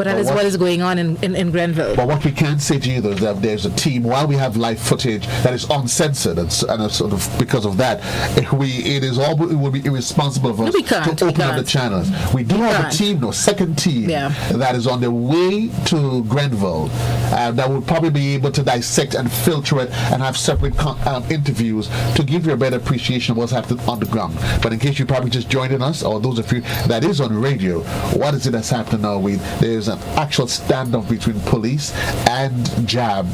that is what is going on in Grenville. But what we can say to you, though, is that there's a team, while we have live footage that is uncensored, and sort of because of that, it would be irresponsible of us to open up the channels. We do have a team, second team, that is on the way to Grenville, that would probably be able to dissect and filter it and have separate interviews to give you a better appreciation of what's happening on the ground. But in case you probably just joining us, or those of you that is on radio, what is it that's happening now? There's an actual standoff between police and JAB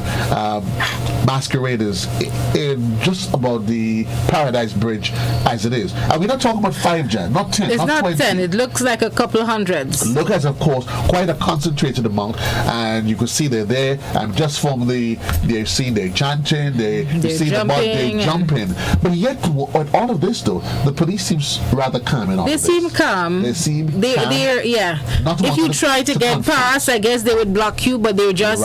masqueraders in just about the Paradise Bridge as it is. And we're not talking about 5 Jan, not 10, it's not 20. 10. It looks like a couple of hundreds. Look as, of course, quite a concentrated amount, and you can see they're there, and just from they're chanting, they're jumping. But yet, with all of this, though, the police seems rather calm in all They of this. seem calm. If you try to get past, I guess they would block you, but they're just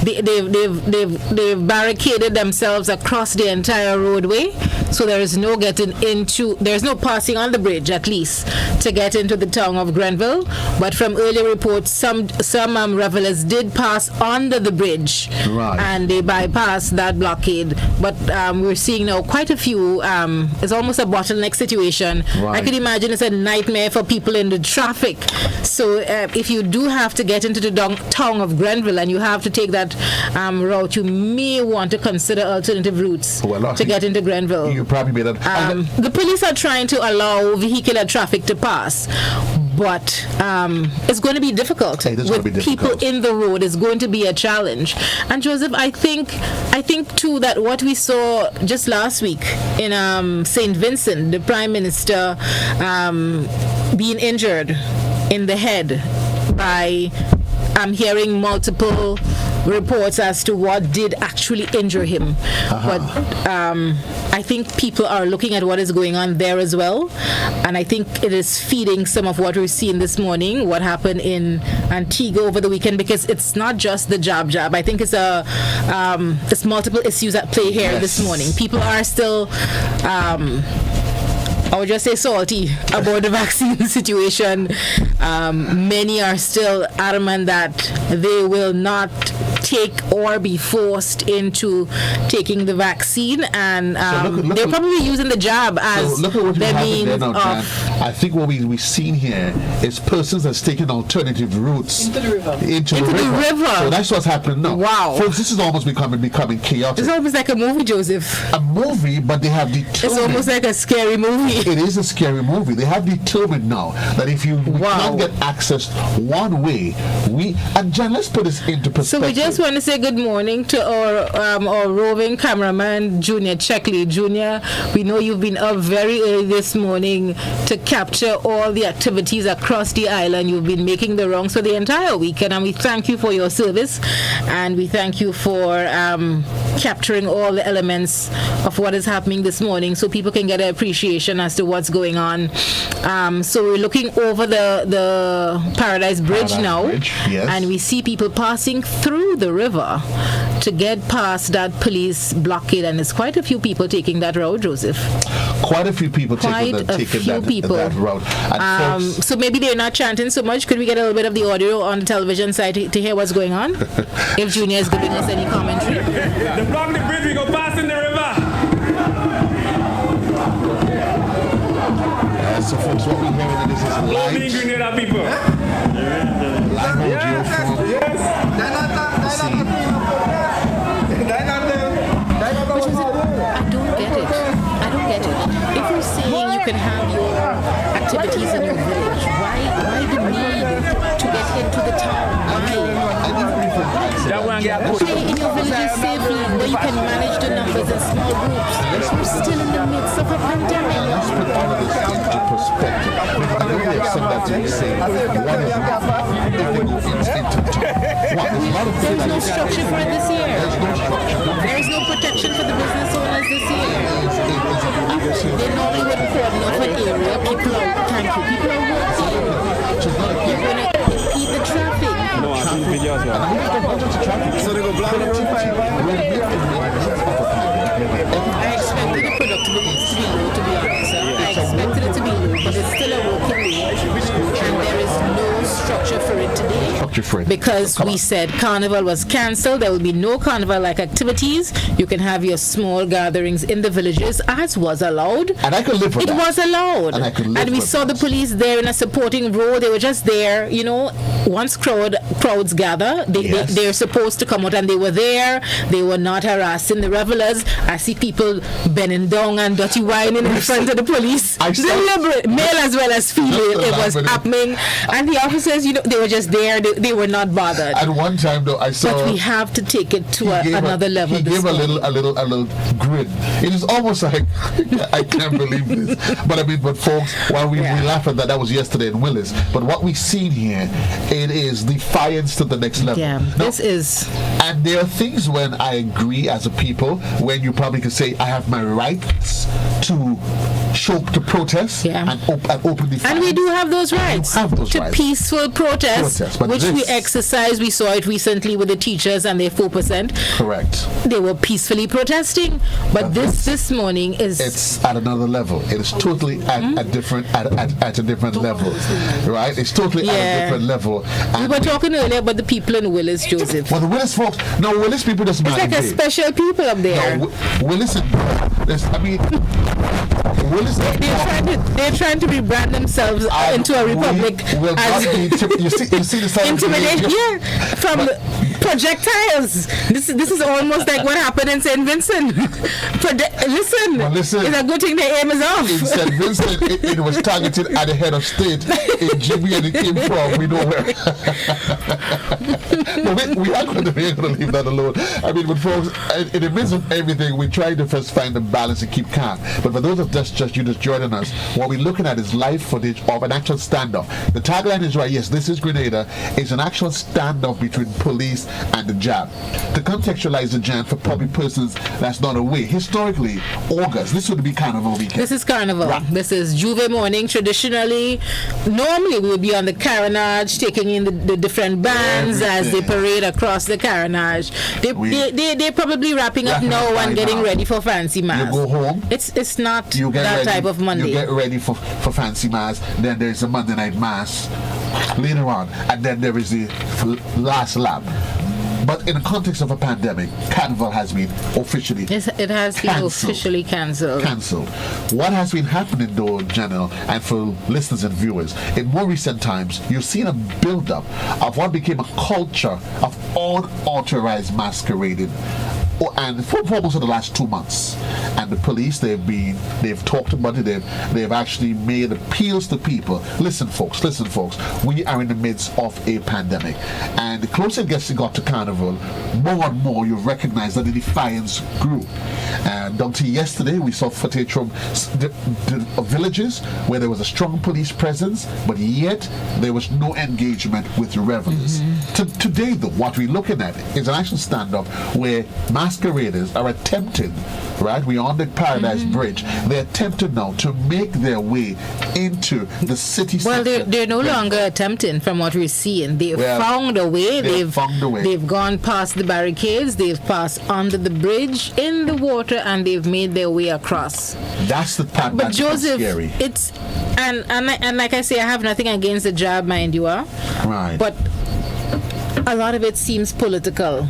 they've barricaded themselves across the entire roadway, so there's no passing on the bridge, at least, to get into the town of Grenville. But from earlier reports, some revelers did pass under the bridge, and they bypassed that blockade. But we're seeing now quite a few. It's almost a bottleneck situation. I can imagine it's a nightmare for people in the traffic. So if you do have to get into the town of Grenville and you have to take that route, you may want to consider alternative routes to get into Grenville. You probably made that. The police are trying to allow vehicular traffic to pass, but it's going to be difficult with people in the road. It's going to be a challenge. And Joseph, I think too that what we saw just last week in St. Vincent, the Prime Minister being injured in the head by hearing multiple reports as to what did actually injure him. But I think people are looking at what is going on there as well, and I think it is feeding some of what we're seeing this morning, what happened in Antigua over the weekend, because it's not just the jab. I think it's multiple issues at play here this morning. People are still I would just say salty about the vaccine situation. Many are still adamant that they will not take or be forced into taking the vaccine, and they're probably using the jab as their means of... I think what we've seen here is persons that's taking alternative routes into the river. So that's what's happening now. Wow. Folks, this is almost becoming chaotic. It's almost like a movie, Joseph. A movie, but they have determined... It's almost like a scary movie. It is a scary movie. They have determined now that if we can't get access one way, and Jan, let's put this into perspective. So we just want to say good morning to our roving cameraman, Junior Checkley. Junior, we know you've been up very early this morning to capture all the activities across the island. You've been making the rounds for the entire weekend, and we thank you for your service, and we thank you for capturing all the elements of what is happening this morning so people can get an appreciation as to what's going on. So we're looking over the Paradise Bridge now, and we see people passing through the river to get past that police blockade, and there's quite a few people taking that route, Joseph. Quite a few people taking that route. So maybe they're not chanting so much. Could we get a little bit of the audio on the television side to hear what's going on? If Junior is giving us any commentary. The block the bridge, we go past in the river. So folks, what we're hearing is live. People. I don't get it. If you're saying you can have your activities in your village, why the need to get into the town? Stay in your villages safely, where you can manage the numbers in small groups. We're still in the midst of a pandemic. Let's put all of this into perspective. I know they accept that to be saying, what is it if they go into town? There's no structure for it this year. There's no protection for the business owners this year. They normally would cordon off an area. People are working. You're going to keep the traffic. So they go block the road. I expected the productivity to be low, to be honest. I expected it to be low, but it's still a working road, and there is no structure for it today. because we said Carnival was cancelled. There will be no Carnival-like activities. You can have your small gatherings in the villages, as was allowed. And I could live with that. It was allowed. And we saw the police there in a supporting role. They were just there, once crowds gather, they're supposed to come out, and they were there. They were not harassing the revelers. I see people bending down and dirty whining in front of the police. Deliberate, male as well as female. It was happening. And the officers, they were just there. They were not bothered. At one time, though, I saw. But we have to take it to another level. He gave a little grin. It is almost like I can't believe this. But folks, while we laugh at that was yesterday in Willis. But what we've seen here, it is defiance to the next level. Yeah, this is. And there are things when I agree as a people, when you probably could say I have my rights to protest and open defiance. And we do have those rights. Peaceful protest, which we exercise. We saw it recently with the teachers and their 4%. Correct. They were peacefully protesting, but this morning it's at another level. It is totally at a different level, right? It's totally at a different level. And we were talking earlier about the people in Willis, Joseph. Well, the Willis folks, Willis people doesn't matter. It's like a special people up there. No, Willis, Willis. They're trying to rebrand themselves into a republic. You see the side intimidation. Yeah, from projectiles. This is almost like what happened in St. Vincent. Listen, it's a good thing the aim is off. In St. Vincent, it was targeted at the head of state. In Jimmy, and it came from we know where. But we are going to leave that alone. But folks, in the midst of everything, we try to first find the balance and keep calm. But for those of just joining us, what we're looking at is live footage of an actual standoff. The tagline is right. Yes, this is Grenada. It's an actual standoff between police and the JAB. To contextualize the JAB for public persons that's not aware, historically, August, this would be Carnival weekend. This is Carnival. Right. This is Juve morning. Traditionally, normally we would be on the carnage, taking in the different bands as they parade across the carnage. They're probably wrapping up now and getting ready for Fancy Mass. You go home. It's not that type of Monday. You get ready for Fancy Mass. Then there's a Monday night Mass later on, and then there is the last lap. But in the context of a pandemic, Carnival has been officially cancelled. What has been happening, though, Janelle, and for listeners and viewers, in more recent times, you've seen a build-up of what became a culture of unauthorized masquerading. And for almost the last 2 months, and the police they've talked about it. They've actually made appeals to people. Listen, folks. We are in the midst of a pandemic, and the closer it got to Carnival, more and more you recognize that the defiance grew. And until yesterday, we saw footage from the villages where there was a strong police presence, but yet there was no engagement with the revelers. Today, though, what we're looking at is an actual standoff where masqueraders are attempting, right? We're on the Paradise Bridge. They're attempting now to make their way into the city center. Well, they're no longer attempting, from what we're seeing. They've found a way. They've gone past the barricades. They've passed under the bridge, in the water, and they've made their way across. That's the part that's Joseph, scary. It's and like I say, I have nothing against the JAB, mind you, right? But a lot of it seems political.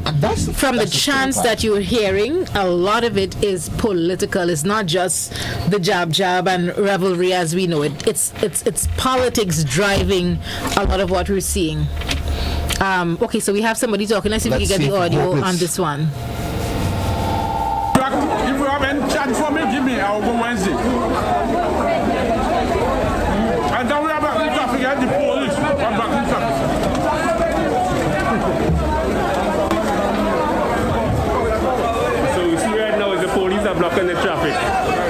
And from the chants that you're hearing, a lot of it is political. It's not just the jab and revelry as we know it. It's politics driving a lot of what we're seeing. Okay, so we have somebody talking. Let's see if we can get the audio on this one. If you have any chat for me, give me. I'll go Wednesday. And then we have back in traffic at the police. I'm back in traffic. So you see right now is the police are blocking the traffic.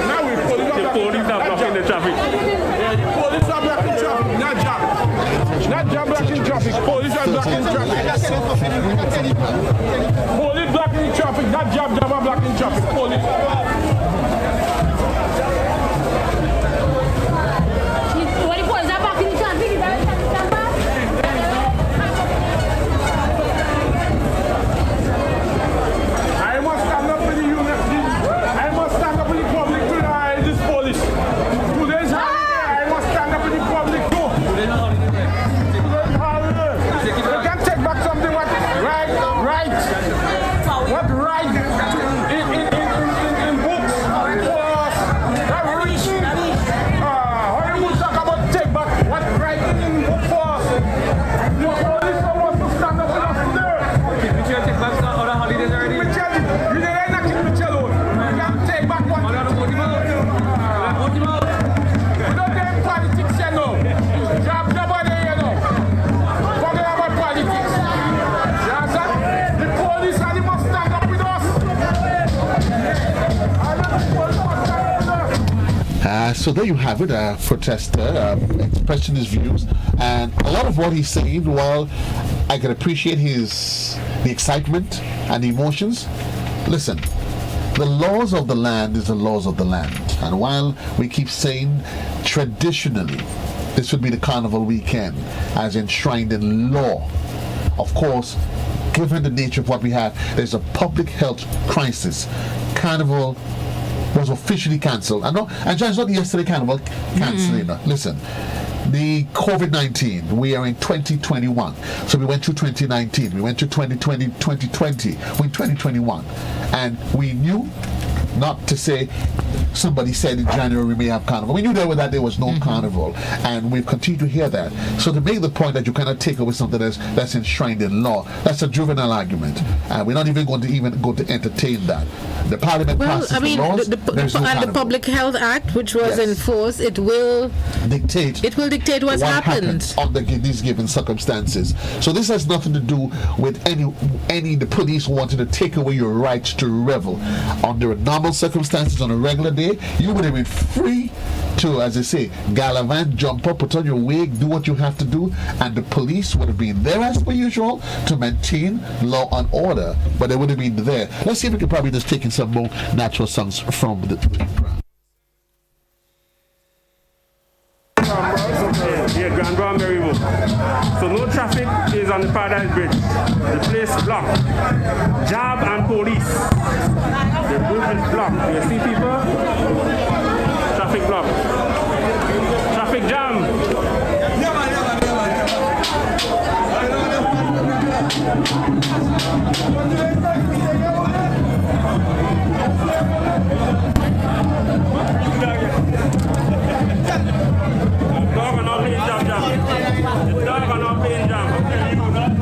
Now the police are blocking the traffic. Yeah, the police are blocking traffic, not jab. Not jab blocking traffic. Police are blocking traffic. Police blocking traffic, not jab are blocking traffic. Police. So there you have it, a protester expressing his views, and a lot of what he's saying, while I can appreciate the excitement and the emotions, listen, the laws of the land is the laws of the land. And while we keep saying traditionally this would be the carnival weekend as enshrined in law, of course, given the nature of what we have, there's a public health crisis. Carnival was officially cancelled. And just not yesterday carnival cancelling. Listen, the COVID-19, we are in 2021. So we went to 2019, we went to 2020, 2020, we're in 2021. And we knew, not to say somebody said in January we may have carnival. We knew that there was no carnival, and we've continued to hear that. So to make the point that you cannot take away something that's enshrined in law, that's a juvenile argument. We're not even going to entertain that. The Parliament passes the laws. The Public Health Act, which was enforced, it will dictate what happens under these given circumstances. So this has nothing to do with any the police wanting to take away your right to revel. Under normal circumstances, on a regular day, you would have been free to, as they say, gallivant, jump up, put on your wig, do what you have to do, and the police would have been there as per usual to maintain law and order, but they would have been there. Let's see if we can probably just take in some more natural songs from the Grand Brown Maryville. So no traffic is on the Paradise Bridge. The place blocked. Jab and police. The bridge is blocked. You see people? Traffic blocked. Traffic jam. Dog are not playing jam. The dog are not playing jam. I'm telling you that.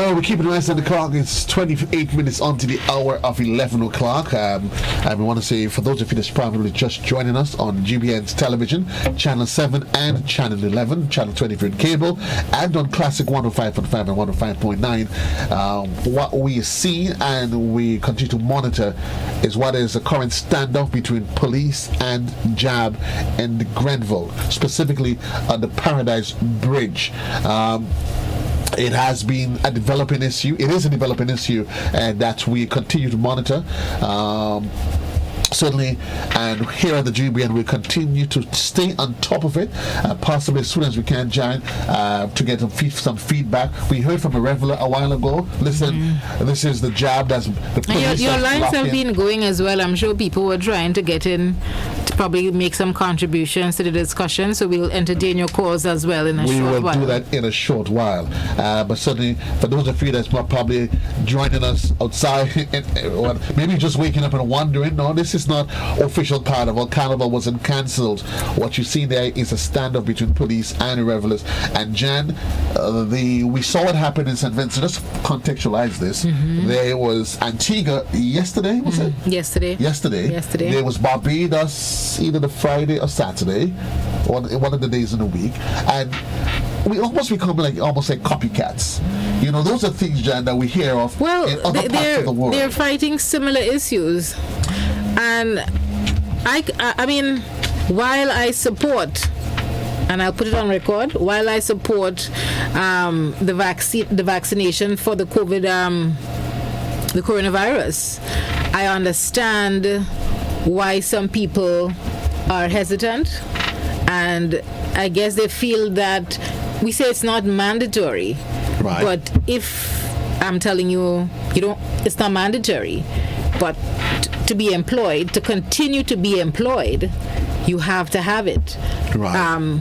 We're keeping the rest of the clock. It's 28 minutes on to the hour of 11 o'clock. And we want to say, for those of you that's probably just joining us on GBN's television, Channel 7 and Channel 11, Channel 24 in cable, and on Classic 105.5 and 105.9, what we see and we continue to monitor is what is the current standoff between police and JAB in Grenville, specifically on the Paradise Bridge. It has been a developing issue. It is a developing issue, and that we continue to monitor. Certainly, and here at the GBN we continue to stay on top of it, possibly as soon as we can, Jan, to get some feedback. We heard from a reveler a while ago. Listen, this is the jab that's the police. Your lines have been going as well. I'm sure people were trying to get in to probably make some contributions to the discussion, so we'll entertain your calls as well in a short while. We will do that in a short while. But certainly, for those of you that's probably joining us outside, or maybe just waking up and wondering, no, this is not official carnival. Carnival wasn't cancelled. What you see there is a standoff between police and revelers. And Jan, we saw what happened in St. Vincent. Just contextualize this. There was Antigua yesterday, was it? Yesterday. There was Barbados either the Friday or Saturday, one of the days in the week. And we almost become almost like copycats. You know, those are things, Jan, that we hear of in other parts of the world. They're fighting similar issues. And I mean, while I support, and I'll put it on record, while I support the vaccination for the coronavirus, I understand why some people are hesitant, and I guess they feel that we say it's not mandatory, right? But if I'm telling you, it's not mandatory. But to be employed, to continue to be employed, you have to have it. Right.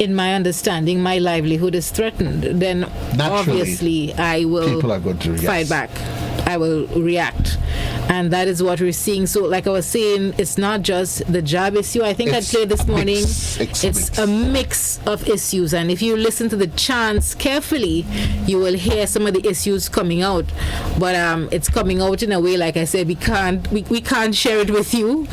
In my understanding, my livelihood is threatened. Then naturally, obviously I will people are going to fight back. I will react. And that is what we're seeing. So, like I was saying, it's not just the job issue. I think I played this morning. It's a mix of issues. And if you listen to the chants carefully, you will hear some of the issues coming out. But it's coming out in a way, like I said, we can't share it with you.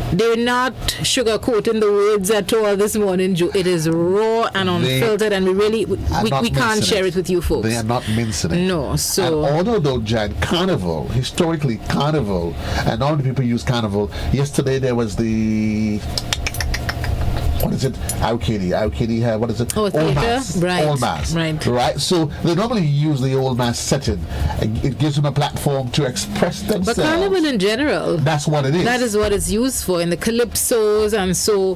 They're not sugarcoating the words at all this morning, Joe. It is raw and unfiltered, and we can't share it with you folks. They are not mincing it. No, so... And although, Jan, Carnival, historically Carnival, and all the people use Carnival, yesterday there was the... What is it? Aukidi, what is it? Oh, theater? Old Mass. Right. So they normally use the Old Mass setting. It gives them a platform to express themselves. But Carnival in general. That's what it is. That is what it's used for in the calypsos, and so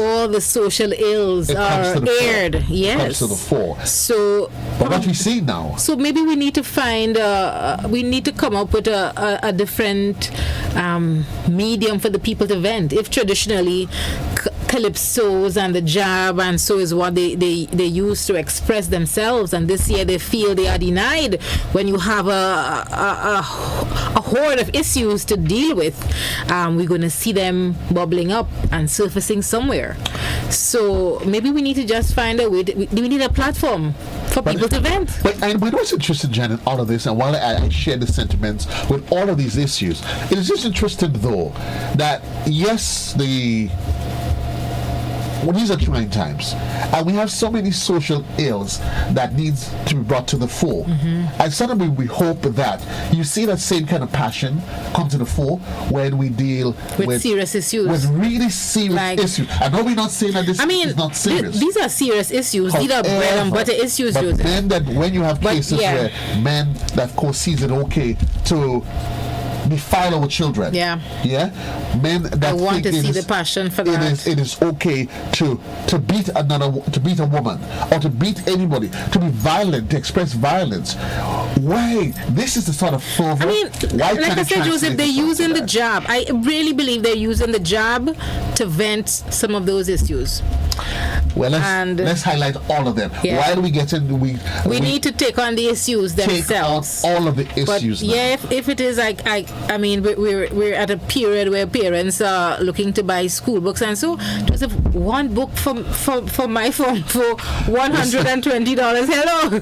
all the social ills are aired. Yes. It comes to the fore. So but what we see now. So maybe we need to find we need to come up with a different medium for the people to vent. If traditionally calypsos and the jab and so is what they use to express themselves, and this year they feel they are denied when you have a horde of issues to deal with. We're going to see them bubbling up and surfacing somewhere. So maybe we need to just find a way we need a platform for people to vent. But what's interesting, Jan, in all of this, and while I share the sentiments with all of these issues, it is just interesting though that yes, these are trying times, and we have so many social ills that needs to be brought to the fore. And suddenly we hope that you see that same kind of passion come to the fore when we deal with serious issues, with really serious issues. I know we're not saying that this is not serious. These are serious issues. These are bread and butter issues. But then that when you have cases where men that of course sees it okay to defile our children. Men that want to see the passion for that. It is okay to beat a woman, or to beat anybody, to be violent, to express violence. Why? This is the sort of fervor. Like I said, Joseph, they're using the jab. I really believe they're using the jab to vent some of those issues. Well, let's highlight all of them. While we get in, we need to take on the issues themselves. Take on all of the issues. But if it is like we're at a period where parents are looking to buy school books, and so Joseph, one book for my phone for $120. Hello.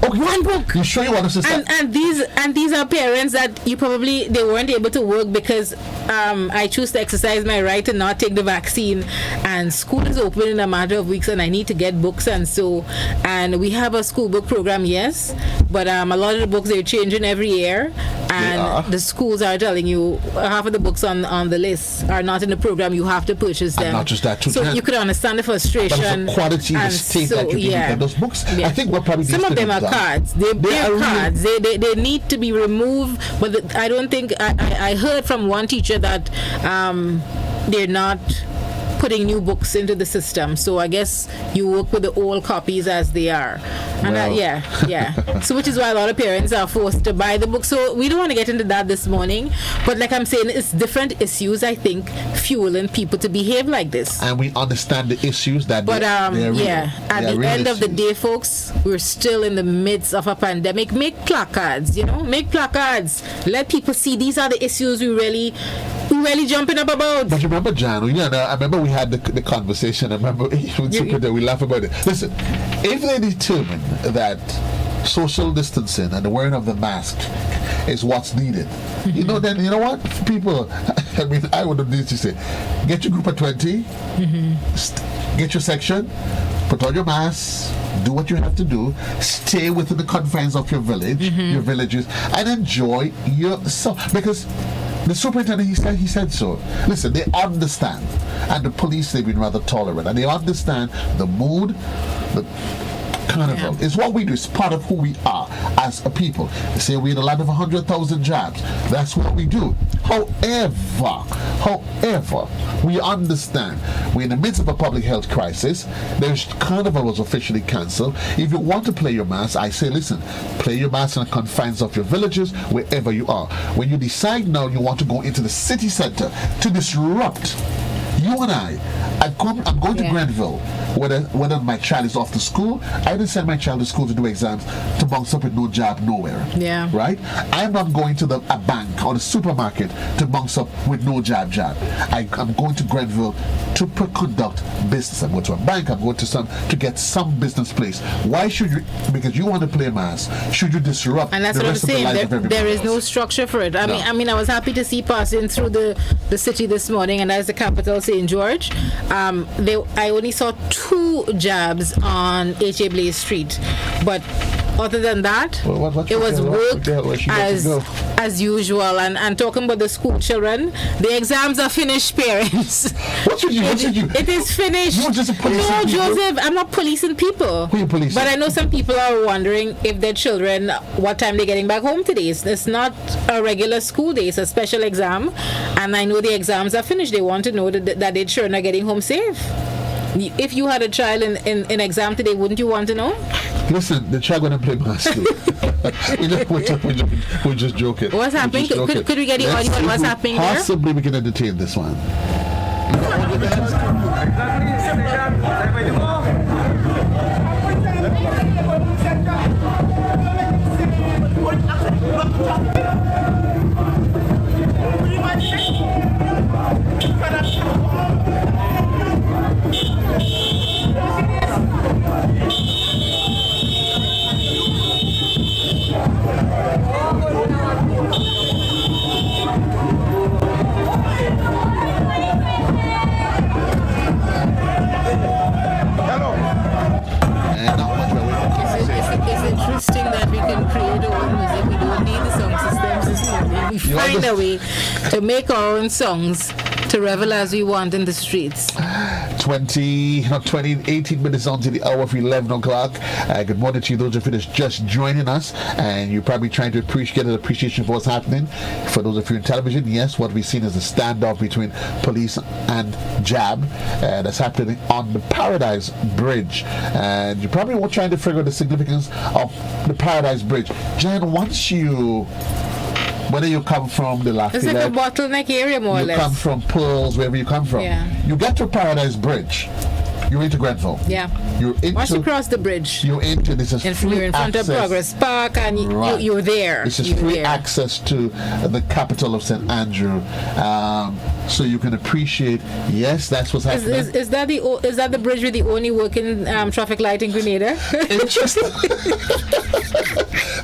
One book. You sure you want us to start? And these are parents that they weren't able to work because I choose to exercise my right to not take the vaccine, and school is open in a matter of weeks, and I need to get books, and we have a school book program, yes, but a lot of the books they're changing every year, and the schools are telling you half of the books on the list are not in the program. You have to purchase them. And not just that, too. So you could understand the frustration. But it's the quality, the state that you get those books. I think what probably some of them are cards. They're cards. They need to be removed. But I don't think I heard from one teacher that they're not putting new books into the system, so I guess you work with the old copies as they are, and so which is why a lot of parents are forced to buy the book. So we don't want to get into that this morning, but like I'm saying, it's different issues, I think, fueling people to behave like this, and we understand the issues that but at the end of the day, folks, we're still in the midst of a pandemic. Make placards, let people see these are the issues we really jumping up about. But you remember, Jan, I remember we had the conversation. I remember we laugh about it. Listen, if they determine that social distancing and the wearing of the mask is what's needed, then you know what? People, I would have needed to say, get your group of 20, get your section, put on your mask, do what you have to do, stay within the confines of your village, your villages, and enjoy yourself. Because the superintendent, he said so. Listen, they understand, and the police, they've been rather tolerant, and they understand the mood, Carnival. It's what we do. It's part of who we are as a people. They say we're in a land of 100,000 jabs. That's what we do. However, we understand we're in the midst of a public health crisis. There's Carnival was officially cancelled. If you want to play your mass, I say, listen, play your mass in the confines of your villages, wherever you are. When you decide now you want to go into the city center to disrupt, you and I'm going to Grenville. Whether my child is off to school, I didn't send my child to school to do exams to bounce up with no job nowhere. Yeah. Right? I'm not going to a bank or the supermarket to bounce up with no job. I'm going to Grenville to conduct business. I'm going to a bank. I'm going to get some business place. Why should you? Because you want to play mass. Should you disrupt? And that's the what I'm rest of the saying. life of everybody There is else? no structure for it. I mean, I was happy to see passing through the city this morning, and that's the capital, St. George. I only saw 2 jabs on H.A. Blaze Street, but other than that, it was work as usual. And talking about the school children, the exams are finished, parents. What should you? It is finished. You're just policing no, people? Joseph, I'm not policing people. Who are you policing? But I know some people are wondering if their children, what time they're getting back home today. It's not a regular school day, it's a special exam. And I know the exams are finished. They want to know that their children are getting home safe. If you had a child in exam today, wouldn't you want to know? Listen, the child going to play basketball. We're just joking. What's happening? Could we get the audio on what's happening there? Possibly we can entertain this one. Interesting that we can create our own music. We don't need the song systems. We find a way to make our own songs to revel as we want in the streets. 18 minutes on to the hour of 11 o'clock. Good morning to you, those of you that's just joining us, and you're probably trying to get an appreciation for what's happening. For those of you in television, yes, what we've seen is a standoff between police and JAB that's happening on the Paradise Bridge, and you probably were trying to figure out the significance of the Paradise Bridge. Jan, whether you come from the Lafayette, it's like a bottleneck area, more or less. You come from Pearls, wherever you come from. Yeah. You get to Paradise Bridge, you're into Grenville. Yeah. Once you cross the bridge, you're into this. You're in front of Progress Park, and you're there. This is free access to the capital of St. Andrew, so you can appreciate. Yes, that's what's happening. Is that the bridge with the only working traffic light in Grenada? Interesting.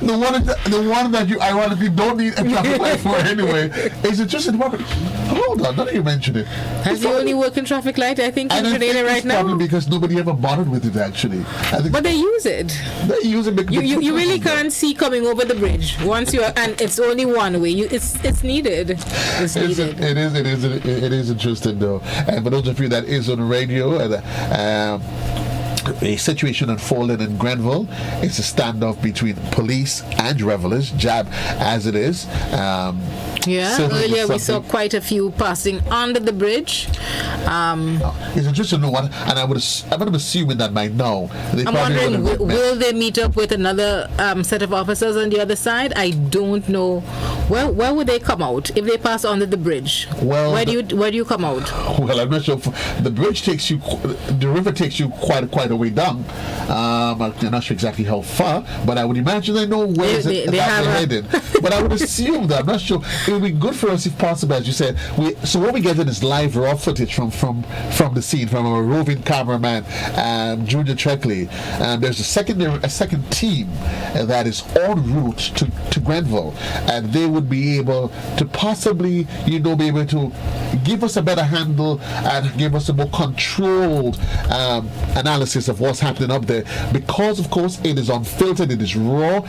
The one that you ironically don't need a traffic light for anyway. Is it just in the Hold on, now that you mention it. That's the only working traffic light, I think, in Grenada right now. Probably because nobody ever bothered with it, actually. But they use it. They use it because you really can't see coming over the bridge once you are, and it's only one way. It's needed. It's needed. It is interesting though. And for those of you that is on the radio, a situation unfolded in Grenville. It's a standoff between police and revelers, JAB as it is. Earlier we saw quite a few passing under the bridge. It's interesting to know what, and I'm assuming that by now I'm wondering, will they meet up with another set of officers on the other side? I don't know. Where would they come out if they pass under the bridge? Well, where do you come out? Well, I'm not sure. The bridge the river takes you quite a way down. I'm not sure exactly how far, but I would imagine they know where they're headed. But I would assume that. I'm not sure. It would be good for us if possible, as you said. So what we get is live raw footage from the scene from our roving cameraman, Junior Treckley. There's a second team that is en route to Grenville, and they would be able to possibly, be able to give us a better handle and give us a more controlled analysis of what's happening up there, because of course it is unfiltered, it is raw.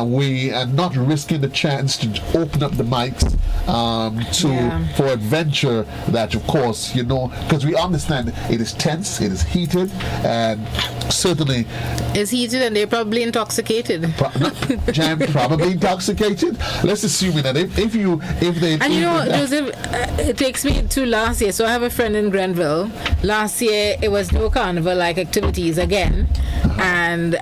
We are not risking the chance to open up the mics license for adventure that, of course, because we understand it is tense, it is heated, and certainly it's heated, and they're probably intoxicated. Probably intoxicated. Let's assume that if they Joseph, it takes me to last year. So I have a friend in Grenville. Last year it was no carnival-like activities again, and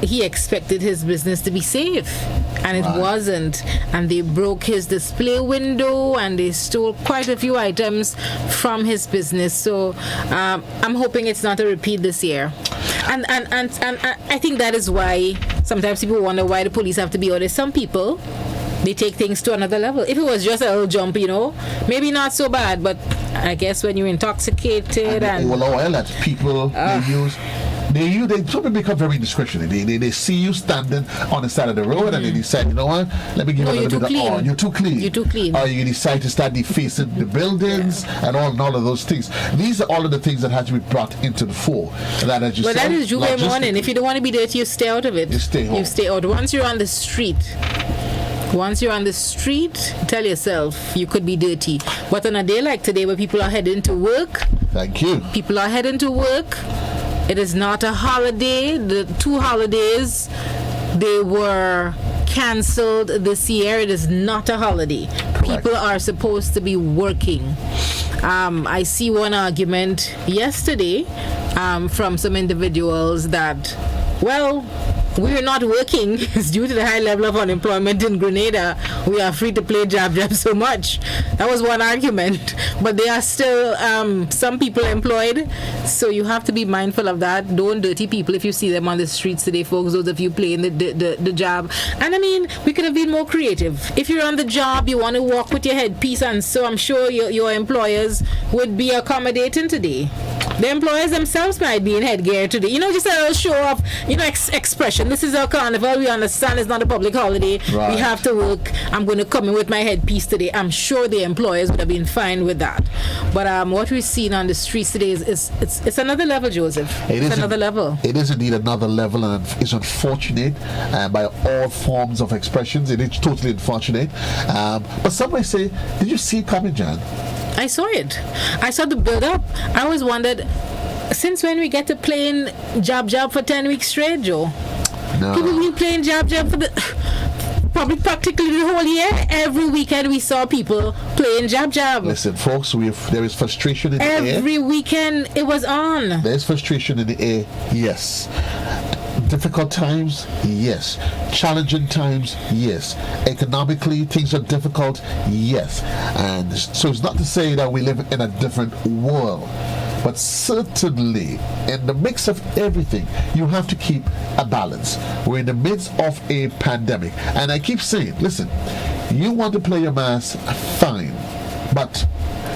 he expected his business to be safe, and it wasn't. And they broke his display window, and they stole quite a few items from his business. So I'm hoping it's not a repeat this year. And I think that is why sometimes people wonder why the police have to be honest. Some people, they take things to another level. If it was just a little jump, maybe not so bad, but I guess when you're intoxicated and oil that people they probably become very discretionary. They see you standing on the side of the road, and they decide, you know what, let me give a little bit of oil. You're too clean. Or you decide to start defacing the buildings and all of those things. These are all of the things that have to be brought into the fore. That is Juve morning. If you don't want to be dirty, you stay out of it. You stay home. You stay out. Once you're on the street, tell yourself you could be dirty. But on a day like today where people are heading to work, thank you. People are heading to work. It is not a holiday. The 2 holidays, they were cancelled this year. It is not a holiday. Correct. People are supposed to be working. I see one argument yesterday from some individuals that, we are not working. It's due to the high level of unemployment in Grenada. We are free to play jab so much. That was one argument. But there are still some people employed, so you have to be mindful of that. Don't dirty people if you see them on the streets today, folks. Those of you playing the job. And I mean, we could have been more creative. If you're on the job, you want to walk with your headpiece, and so I'm sure your employers would be accommodating today. The employers themselves might be in headgear today. Just a little show of, expression. This is our carnival. We understand it's not a public holiday. Right. We have to work. I'm going to come in with my headpiece today. I'm sure the employers would have been fine with that. But what we've seen on the streets today is it's another level, Joseph. It's another level. It is indeed another level, and it's unfortunate by all forms of expressions. It is totally unfortunate. But some may say, did you see it coming, Jan? I saw it. I saw the build-up. I always wondered, since when we get to playing jab for 10 weeks straight, Joe? No. People been playing jab for probably practically the whole year. Every weekend we saw people playing jab. Listen, folks, there is frustration in the air. Every weekend it was on. There's frustration in the air, yes. Difficult times, yes. Challenging times, yes. Economically, things are difficult, yes. And so it's not to say that we live in a different world, but certainly in the mix of everything, you have to keep a balance. We're in the midst of a pandemic, and I keep saying, listen, you want to play your mass, fine, but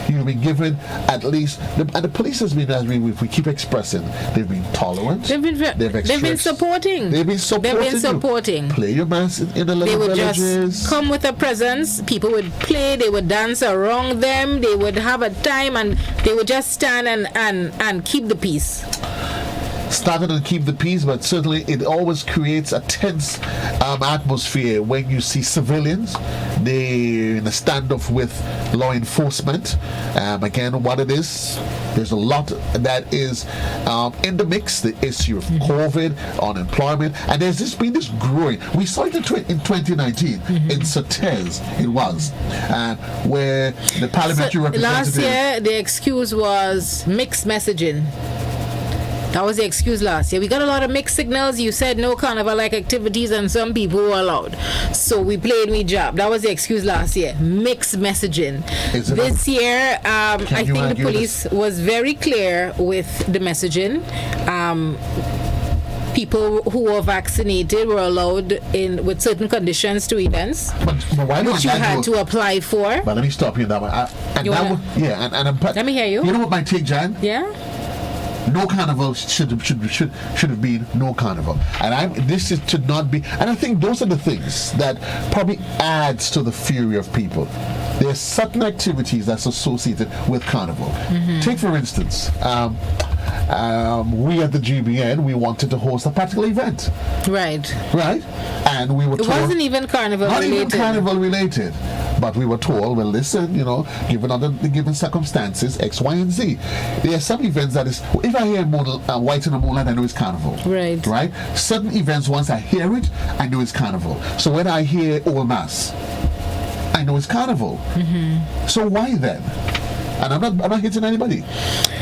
you've been given at least, and the police has been, as we keep expressing, they've been tolerant. They've been supporting. They've been supporting. Play your mass in the little villages. They would just come with a presence. People would play. They would dance around them. They would have a time, and they would just stand and keep the peace. Started and keep the peace, but certainly it always creates a tense atmosphere when you see civilians. They're in a standoff with law enforcement. Again, what it is, there's a lot that is in the mix. The issue of COVID, unemployment, and there's been this growing. We saw it in 2019 in Certez. It was where the parliamentary representative. Last year, the excuse was mixed messaging. That was the excuse last year. We got a lot of mixed signals. You said no carnival-like activities, and some people were allowed. So we played with job. That was the excuse last year. Mixed messaging. This year, I think the police was very clear with the messaging. People who were vaccinated were allowed in with certain conditions to events, which you had to apply for. But let me stop you on that one. Let me hear you. You know what my take, Jan? Yeah. No carnival should have been no carnival, and this is to not be. And I think those are the things that probably adds to the fury of people. There are certain activities that's associated with carnival. Take for instance, we at the GBN, we wanted to host a practical event. Right. And we were told it wasn't even carnival related. Not even carnival related. But we were told, well, listen, given under the given circumstances, X, Y, and Z. There are some events that is, if I hear White in the Moonlight, I know it's Carnival. Right. Right? Certain events, once I hear it, I know it's Carnival. So when I hear Old Mass, I know it's Carnival. Mm-hmm. So why then? And I'm not hitting anybody.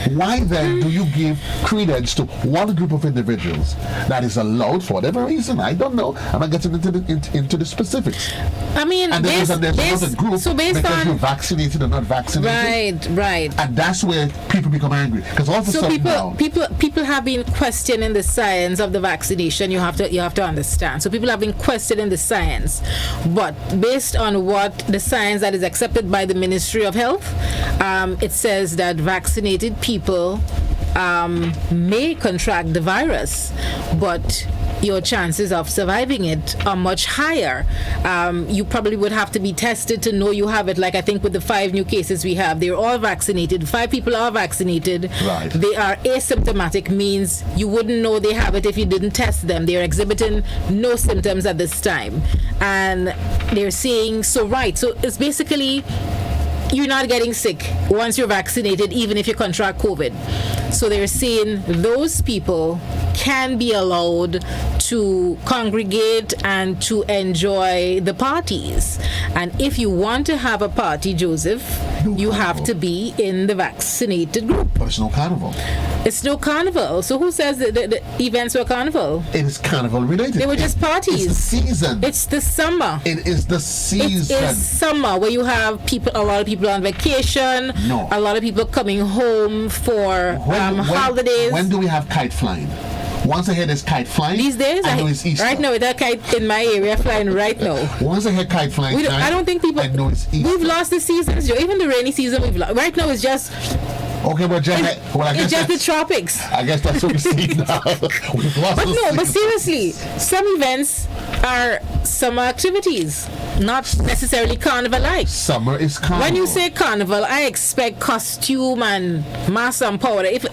Why then do you give credence to one group of individuals that is allowed for whatever reason? I don't know. I'm not getting into the specifics. I mean, and there's another group so based because on you're vaccinated or not vaccinated. Right. And that's where people become angry because all of a sudden people have been questioning the science of the vaccination. You have to understand. So people have been questioning the science, but based on what the science that is accepted by the Ministry of Health, it says that vaccinated people may contract the virus, but your chances of surviving it are much higher. You probably would have to be tested to know you have it. Like I think with the 5 new cases we have, they're all vaccinated. 5 people are vaccinated. Right. They are asymptomatic, means you wouldn't know they have it if you didn't test them. They're exhibiting no symptoms at this time. And they're saying, so it's basically you're not getting sick once you're vaccinated, even if you contract COVID. So they're saying those people can be allowed to congregate and to enjoy the parties. And if you want to have a party, Joseph, you have to be in the vaccinated group. But it's no carnival. It's no carnival. So who says that the events were carnival? It is carnival related. They were just parties. It's the season. It's the summer. It is the season. It is summer where you have a lot of people on vacation. No. A lot of people coming home for holidays. When do we have kite flying? Once I hear there's kite flying, these days, I know it's Easter. Right now, there's a kite in my area flying right now. Once I hear kite flying, I don't think people. I know it's Easter. We've lost the seasons, Joe. Even the rainy season, we've lost. Right now, it's just. Okay, but it's just the tropics. I guess that's what we see now. But seriously, some events are summer activities, not necessarily carnival-like. Summer is carnival. When you say carnival, I expect costume and mass and powder. If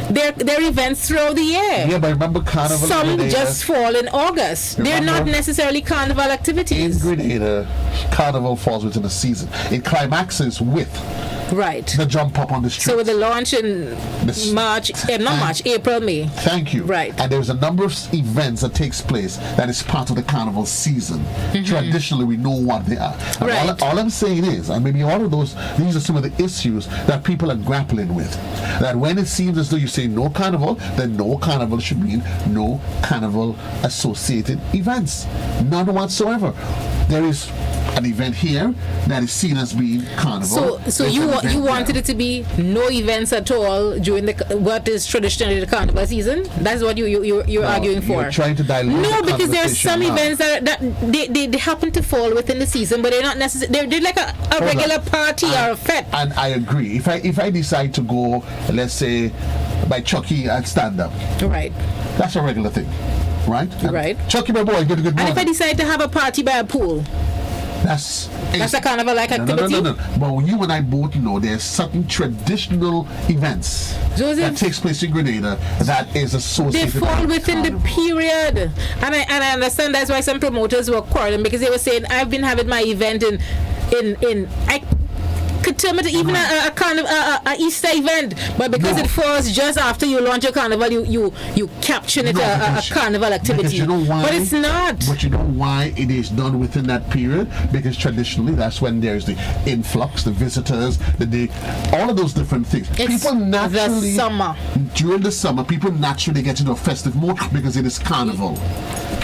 there are events throughout the year. Yeah, but remember carnival. Some just fall in August. They're not necessarily carnival activities. In Grenada, carnival falls within a season. It climaxes with. Right. The jump up on the street. So with the launch in April, May. Thank you. Right. And there's a number of events that takes place that is part of the carnival season. Mm-hmm. Traditionally, we know what they are. Right. All I'm saying is, and maybe all of those, these are some of the issues that people are grappling with. That when it seems as though you say no carnival, then no carnival should mean no carnival associated events. None whatsoever. There is an event here that is seen as being carnival. So you wanted it to be no events at all during what is traditionally the carnival season? That's what you're arguing for. You're trying to dilute. No, because there are some events that they happen to fall within the season, but they're not necessarily. They're like a regular party or a fete. And I agree. If I decide to go, let's say, by Chucky and stand up, right? That's a regular thing, right? Right. Chucky, my boy, get a good morning. And if I decide to have a party by a pool. That's a carnival-like activity? No. But you and I both know there's certain traditional events that takes place in Grenada that is associated. They fall within the period. And I understand that's why some promoters were quarreling, because they were saying, I've been having my event in determined even a carnival, a Easter event, but because it falls just after you launch your carnival, you caption it a carnival activity. You know why? But it's not. But you know why it is done within that period? Because traditionally, that's when there's the influx, the visitors, all of those different things. It's people naturally, the summer. During the summer, people naturally get into a festive mode because it is carnival.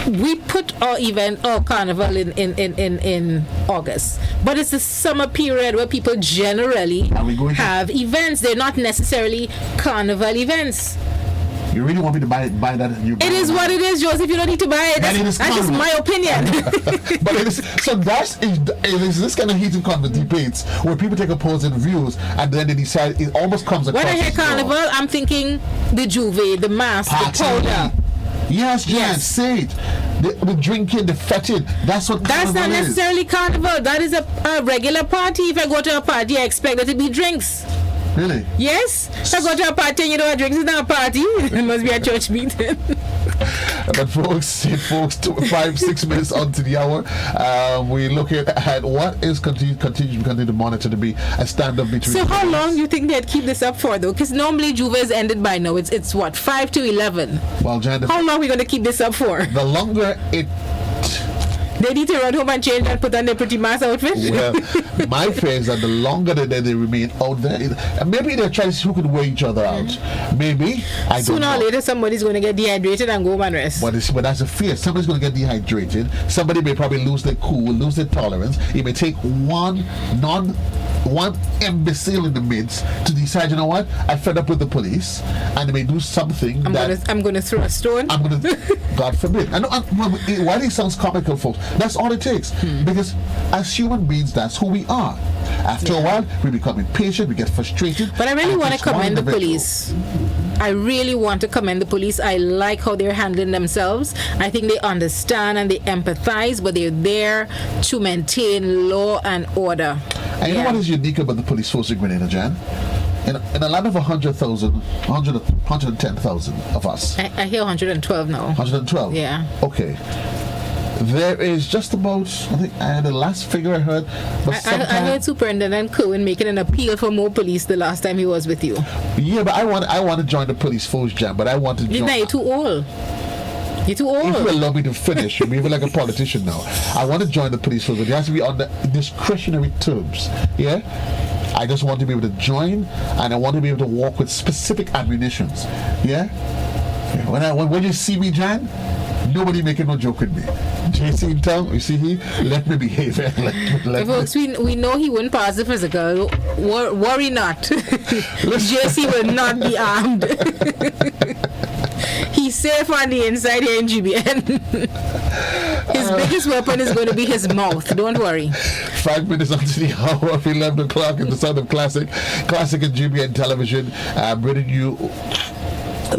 We put our carnival in August, but it's the summer period where people generally have events. They're not necessarily carnival events. You really want me to buy that? It is what it is, Joseph. You don't need to buy it. That's just my opinion. But it is, so is this kind of heated debates where people take opposing views and then they decide it almost comes across. When I hear carnival, I'm thinking the Juve, the mask, the powder. Yes, say it. The drinking, the fetid. That's what carnival is. That's not necessarily carnival. That is a regular party. If I go to a party, I expect there to be drinks. Really? Yes. If I go to a party and you don't have drinks, it's not a party. It must be a church meeting. But folks, 5-6 minutes onto the hour, we look at what is continue to monitor to be a stand-up between. So how long do you think they'd keep this up for, though? Because normally Juve is ended by now. It's what, 5 to 11? Well, Jan, how long are we going to keep this up for? The longer it... They need to run home and change and put on their pretty mass outfit. Well, my fear is that the longer that they remain out there, maybe they're trying to see who can wear each other out. Maybe. I don't know. Sooner or later, somebody's going to get dehydrated and go home and rest. But that's a fear. Somebody's going to get dehydrated. Somebody may probably lose their cool, lose their tolerance. It may take one imbecile in the midst to decide, you know what, I'm fed up with the police, and they may do something I'm going to throw a stone. God forbid. I know, while it sounds comical, folks, that's all it takes. Because as human beings, that's who we are. After a while, we become impatient, we get frustrated. But I really want to commend the police. I really want to commend the police. I like how they're handling themselves. I think they understand and they empathize, but they're there to maintain law and order. And you know what is unique about the police force in Grenada, Jan? In a land of 110,000 of us. I hear 112 now. 112? Yeah. Okay. There is just about, I think the last figure I heard was I heard Superintendent Cohen making an appeal for more police the last time he was with you. Yeah, but I want to join the police force, Jan, but I want to join... You're too old. You're too old. If you allow me to finish, you're even like a politician now. I want to join the police force, but it has to be on the discretionary terms. Yeah? I just want to be able to join, and I want to be able to walk with specific admonitions. Yeah? When you see me, Jan, nobody making no joke with me. JC in town, you see he let me behave. Folks, we know he wouldn't pass the physical. Worry not. JC will not be armed. He's safe on the inside here in GBN. His biggest weapon is going to be his mouth. Don't worry. 5 minutes onto the hour of 11 o'clock in the sound of Classic and GBN television, bringing you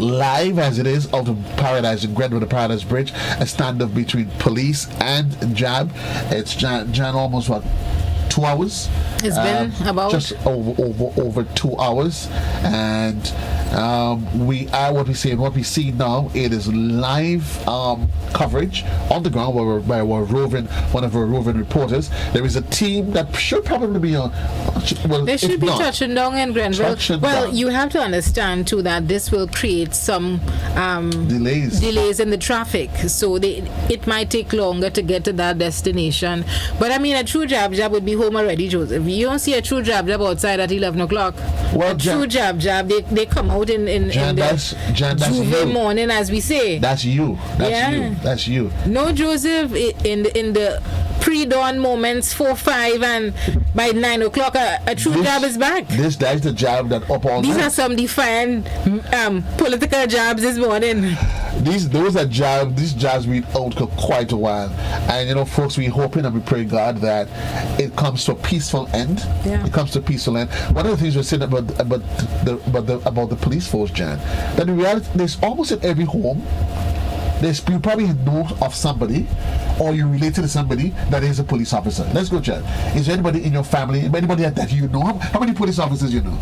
live as it is out of Paradise in Grenville, the Paradise Bridge, a standoff between police and JAB. It's Jan almost 2 hours. It's been about just over 2 hours, and we are what we see, and what we see now, it is live coverage on the ground where we're roving, one of our roving reporters. There is a team that should probably be on. They should be touching down in Grenville. Well, you have to understand too that this will create some delays in the traffic, so it might take longer to get to that destination. But I mean, a true jab would be home already, Joseph. You don't see a true jab outside at 11 o'clock. Well, a true jab, they come out in the morning, as we say. That's you. That's you. No, Joseph, in the pre-dawn moments, 4, 5, and by 9 o'clock, a true jab is back. That's the jab that up all night. These are some defined political jabs this morning. These jabs been out for quite a while, and folks, we hoping and we pray God that it comes to a peaceful end. Yeah. It comes to a peaceful end. One of the things we're saying about the police force, Jan, that in reality, there's almost in every home. You probably know of somebody, or you related to somebody that is a police officer. Let's go, Jan. Is there anybody in your family, anybody that you know? How many police officers you know?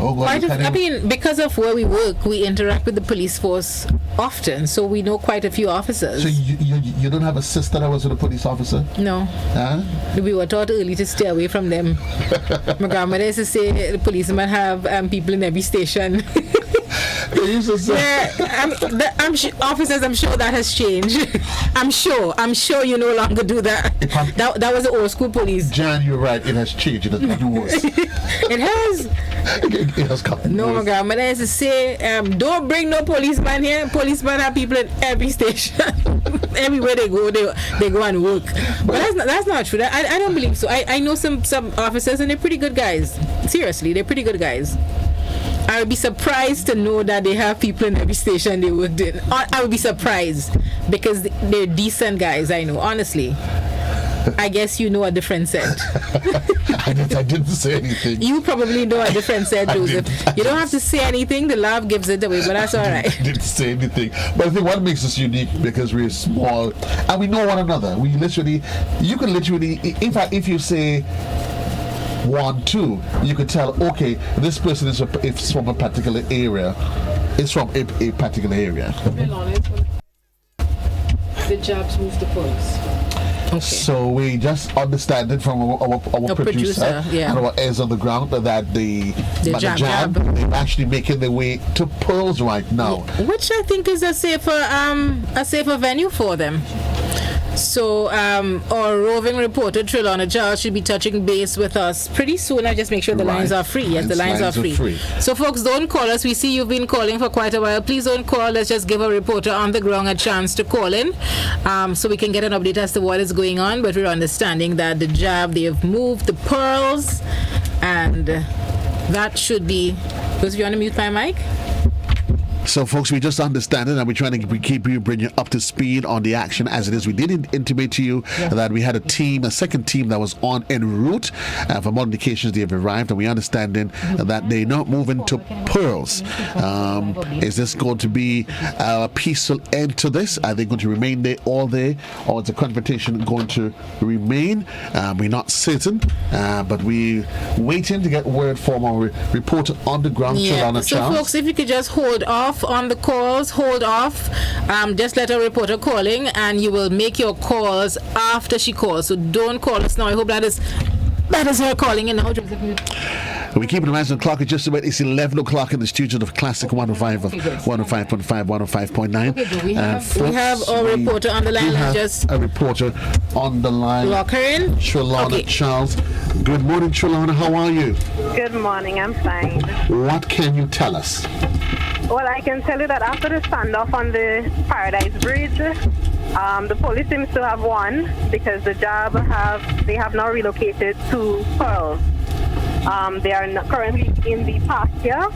Oh, God, I mean, because of where we work, we interact with the police force often, so we know quite a few officers. So you don't have a sister that was a police officer? No. Huh? We were taught early to stay away from them. My grandmother used to say the policemen have people in every station. Officers, I'm sure that has changed. I'm sure you no longer do that. That was the old school police. Jan, you're right. It has changed. It has gotten worse. It has. It has gotten worse. My grandmother used to say, don't bring no policeman here. Policemen have people in every station. Everywhere they go, they go and work. But that's not true. I don't believe so. I know some officers, and they're pretty good guys. Seriously, they're pretty good guys. I would be surprised to know that they have people in every station they worked in. I would be surprised because they're decent guys, I know, honestly. I guess you know a different set. I didn't say anything. You probably know a different set, Joseph. You don't have to say anything. The love gives it away, but that's all right. I didn't say anything. But I think what makes us unique because we're small and we know one another. You can literally, if you say 1, 2, you could tell, okay, this person is from a particular area. It's from a particular area. The jobs move the polls. Okay. So we just understand it from our producer yeah. and our ears on the ground that the jab, they're actually making their way to Pearls right now, which I think is a safer venue for them. So our roving reporter Trelawney Charles should be touching base with us pretty soon. I just make sure the lines are free. Yes, the lines are free. So folks, don't call us. We see you've been calling for quite a while. Please don't call. Let's just give a reporter on the ground a chance to call in, so we can get an update as to what is going on. But we're understanding that the jab, they have moved the Pearls, and that should be. Because you want to mute my mic? So, folks, we just understand it, and we're trying to bring you up to speed on the action as it is. We did intimate to you that we had a second team that was en route. From all indications, they have arrived, and we understand that they're not moving to Pearls. Is this going to be a peaceful end to this? Are they going to remain there all day, or is the confrontation going to remain? We're not certain, but we're waiting to get word from our reporter on the ground, Trelawney So, Charles. folks, if you could just hold off on the calls, just let a reporter calling, and you will make your calls after she calls. So don't call us now. I hope that is her calling in now. We keep an eye on the clock. It's just about 11 o'clock in the studios of Classic 105.5, 105.9. Okay, we have a reporter on the line. A reporter on the line. Lock her in. Trelawney Charles. Good morning, Trelawney. How are you? Good morning. I'm fine. What can you tell us? Well, I can tell you that after the standoff on the Paradise Bridge, the police seems to have won because the jab have now relocated to Pearls. They are currently in the park here,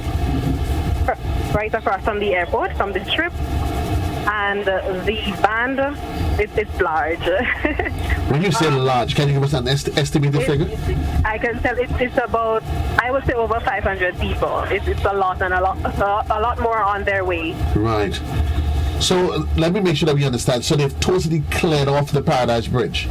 right across from the airport, from the strip, and the band, it's large. When you say large, can you give us an estimated figure? I can tell it's about, I would say, over 500 people. It's a lot, and a lot more on their way. Right. So let me make sure that we understand. So they've totally cleared off the Paradise Bridge.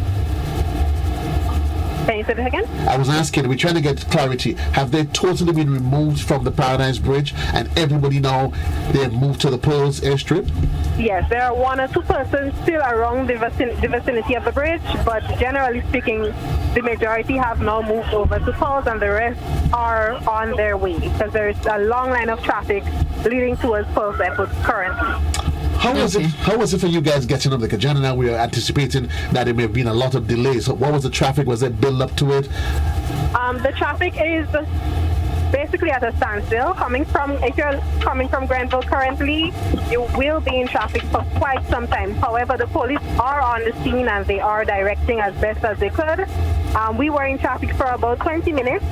Can you say that again? I was asking, we're trying to get clarity. Have they totally been removed from the Paradise Bridge, and everybody now they've moved to the Pearls airstrip? Yes, there are one or two persons still around the vicinity of the bridge, but generally speaking, the majority have now moved over to Pearls, and the rest are on their way because there is a long line of traffic leading towards Pearls Airport currently. How was it for you guys getting up there? Because Jan and I were anticipating that there may have been a lot of delays. So what was the traffic? Was it build up to it? The traffic is basically at a standstill. If you're coming from Grenville currently, you will be in traffic for quite some time. However, the police are on the scene and they are directing as best as they could. We were in traffic for about 20 minutes.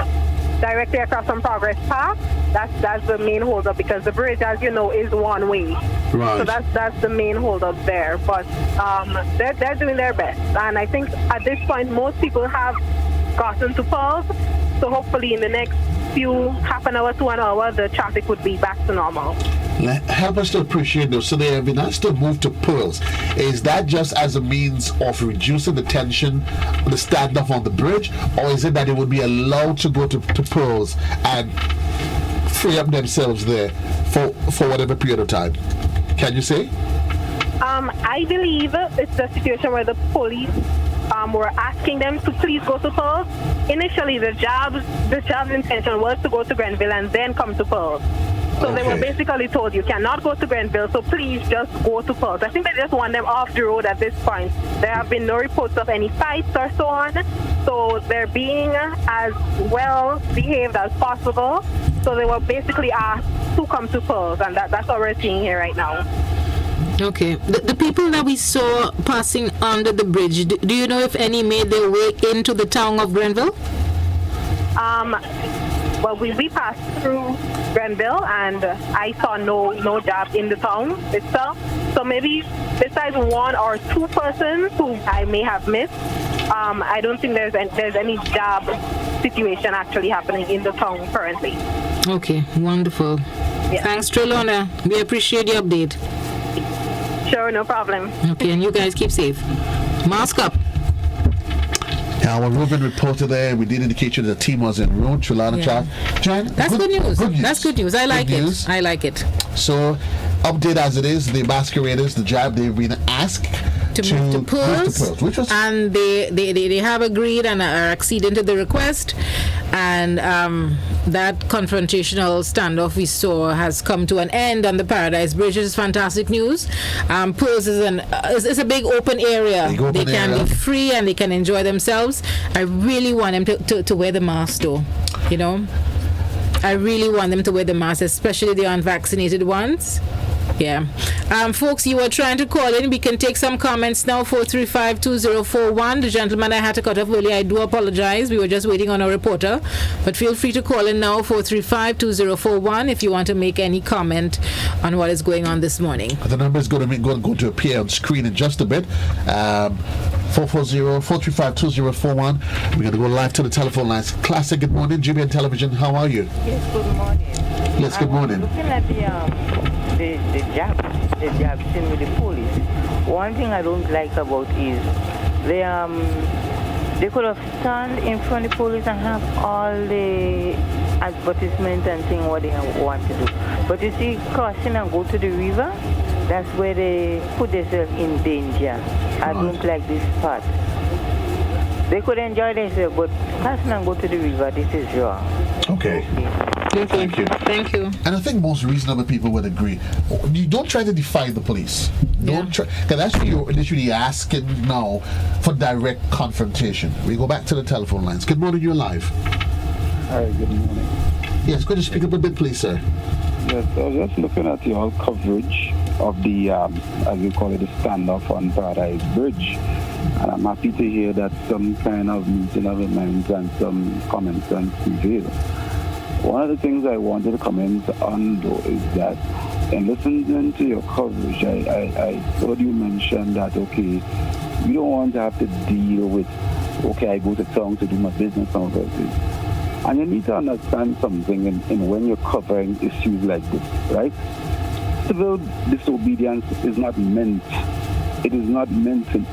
Directly across from Progress Park. That's the main holdup because the bridge, as you know, is one way. Right. So that's the main holdup there. But they're doing their best, and I think at this point most people have gotten to Pearls. So hopefully in the next half an hour to an hour, the traffic would be back to normal. Help us to appreciate those. So they have been asked to move to Pearls. Is that just as a means of reducing the tension, the standoff on the bridge, or is it that they would be allowed to go to Pearls and free up themselves there for whatever period of time? Can you say? I believe it's a situation where the police were asking them to please go to Pearls. Initially, the job's intention was to go to Grenville and then come to Pearls. So They were basically told, you cannot go to Grenville, so please just go to Pearls. I think they just want them off the road at this point. There have been no reports of any fights or so on. So they're being as well behaved as possible. So they were basically asked to come to Pearls, and that's what we're seeing here right now. Okay. The people that we saw passing under the bridge, do you know if any made their way into the town of Grenville? Well, we passed through Grenville, and I saw no jab in the town itself. So maybe besides one or two persons who I may have missed, I don't think there's any jab situation actually happening in the town currently. Okay, wonderful. Yeah. Thanks, Trelawney. We appreciate the update. Sure, no problem. Okay, and you guys keep safe. Mask up. Our roving reporter there, we did indicate you that the team was en route. Trelawney Charles. That's good news. That's good news. I like it. I like it. So, update as it is, the masqueraders, the jab, they've been asked to move to Pearls, and they have agreed and are acceding to the request, and that confrontational standoff we saw has come to an end on the Paradise Bridge, which is fantastic news. Pearls is a big open area. They can be free and they can enjoy themselves. I really want them to wear the mask though, you know. I really want them to wear the mask, especially the unvaccinated ones. Yeah. Folks, you were trying to call in. We can take some comments now. 435-2041. The gentleman I had to cut off earlier, I do apologize. We were just waiting on a reporter. But feel free to call in now, 435-2041, if you want to make any comment on what is going on this morning. The number is going to appear on screen in just a bit. 440-435-2041. We're going to go live to the telephone lines. Classic, good morning. GBN Television, how are you? Yes, good morning. Yes, good morning. Looking at the jab scene with the police. One thing I don't like about is they could have stand in front of the police and have all the advertisement and thing what they want to do. But you see, crossing and go to the river, that's where they put themselves in danger. I don't like this part. They could enjoy themselves, but crossing and go to the river, this is wrong. Okay. Thank you. Thank you. And I think most reasonable people would agree. You don't try to defy the police. Don't try, because that's what you're initially asking now for direct confrontation. We go back to the telephone lines. Good morning, you're live. Hi, good morning. Yes, could you speak up a bit, please, sir? Yes, I was just looking at your coverage of the, as you call it, the standoff on Paradise Bridge. And I'm happy to hear that some kind of meeting of the minds and some common sense prevail. One of the things I wanted to comment on, though, is that in listening to your coverage, I heard you mention that, okay, you don't want to have to deal with, okay, I go to town to do my business and all this. And you need to understand something in when you're covering issues like this, right? Civil disobedience is not meant in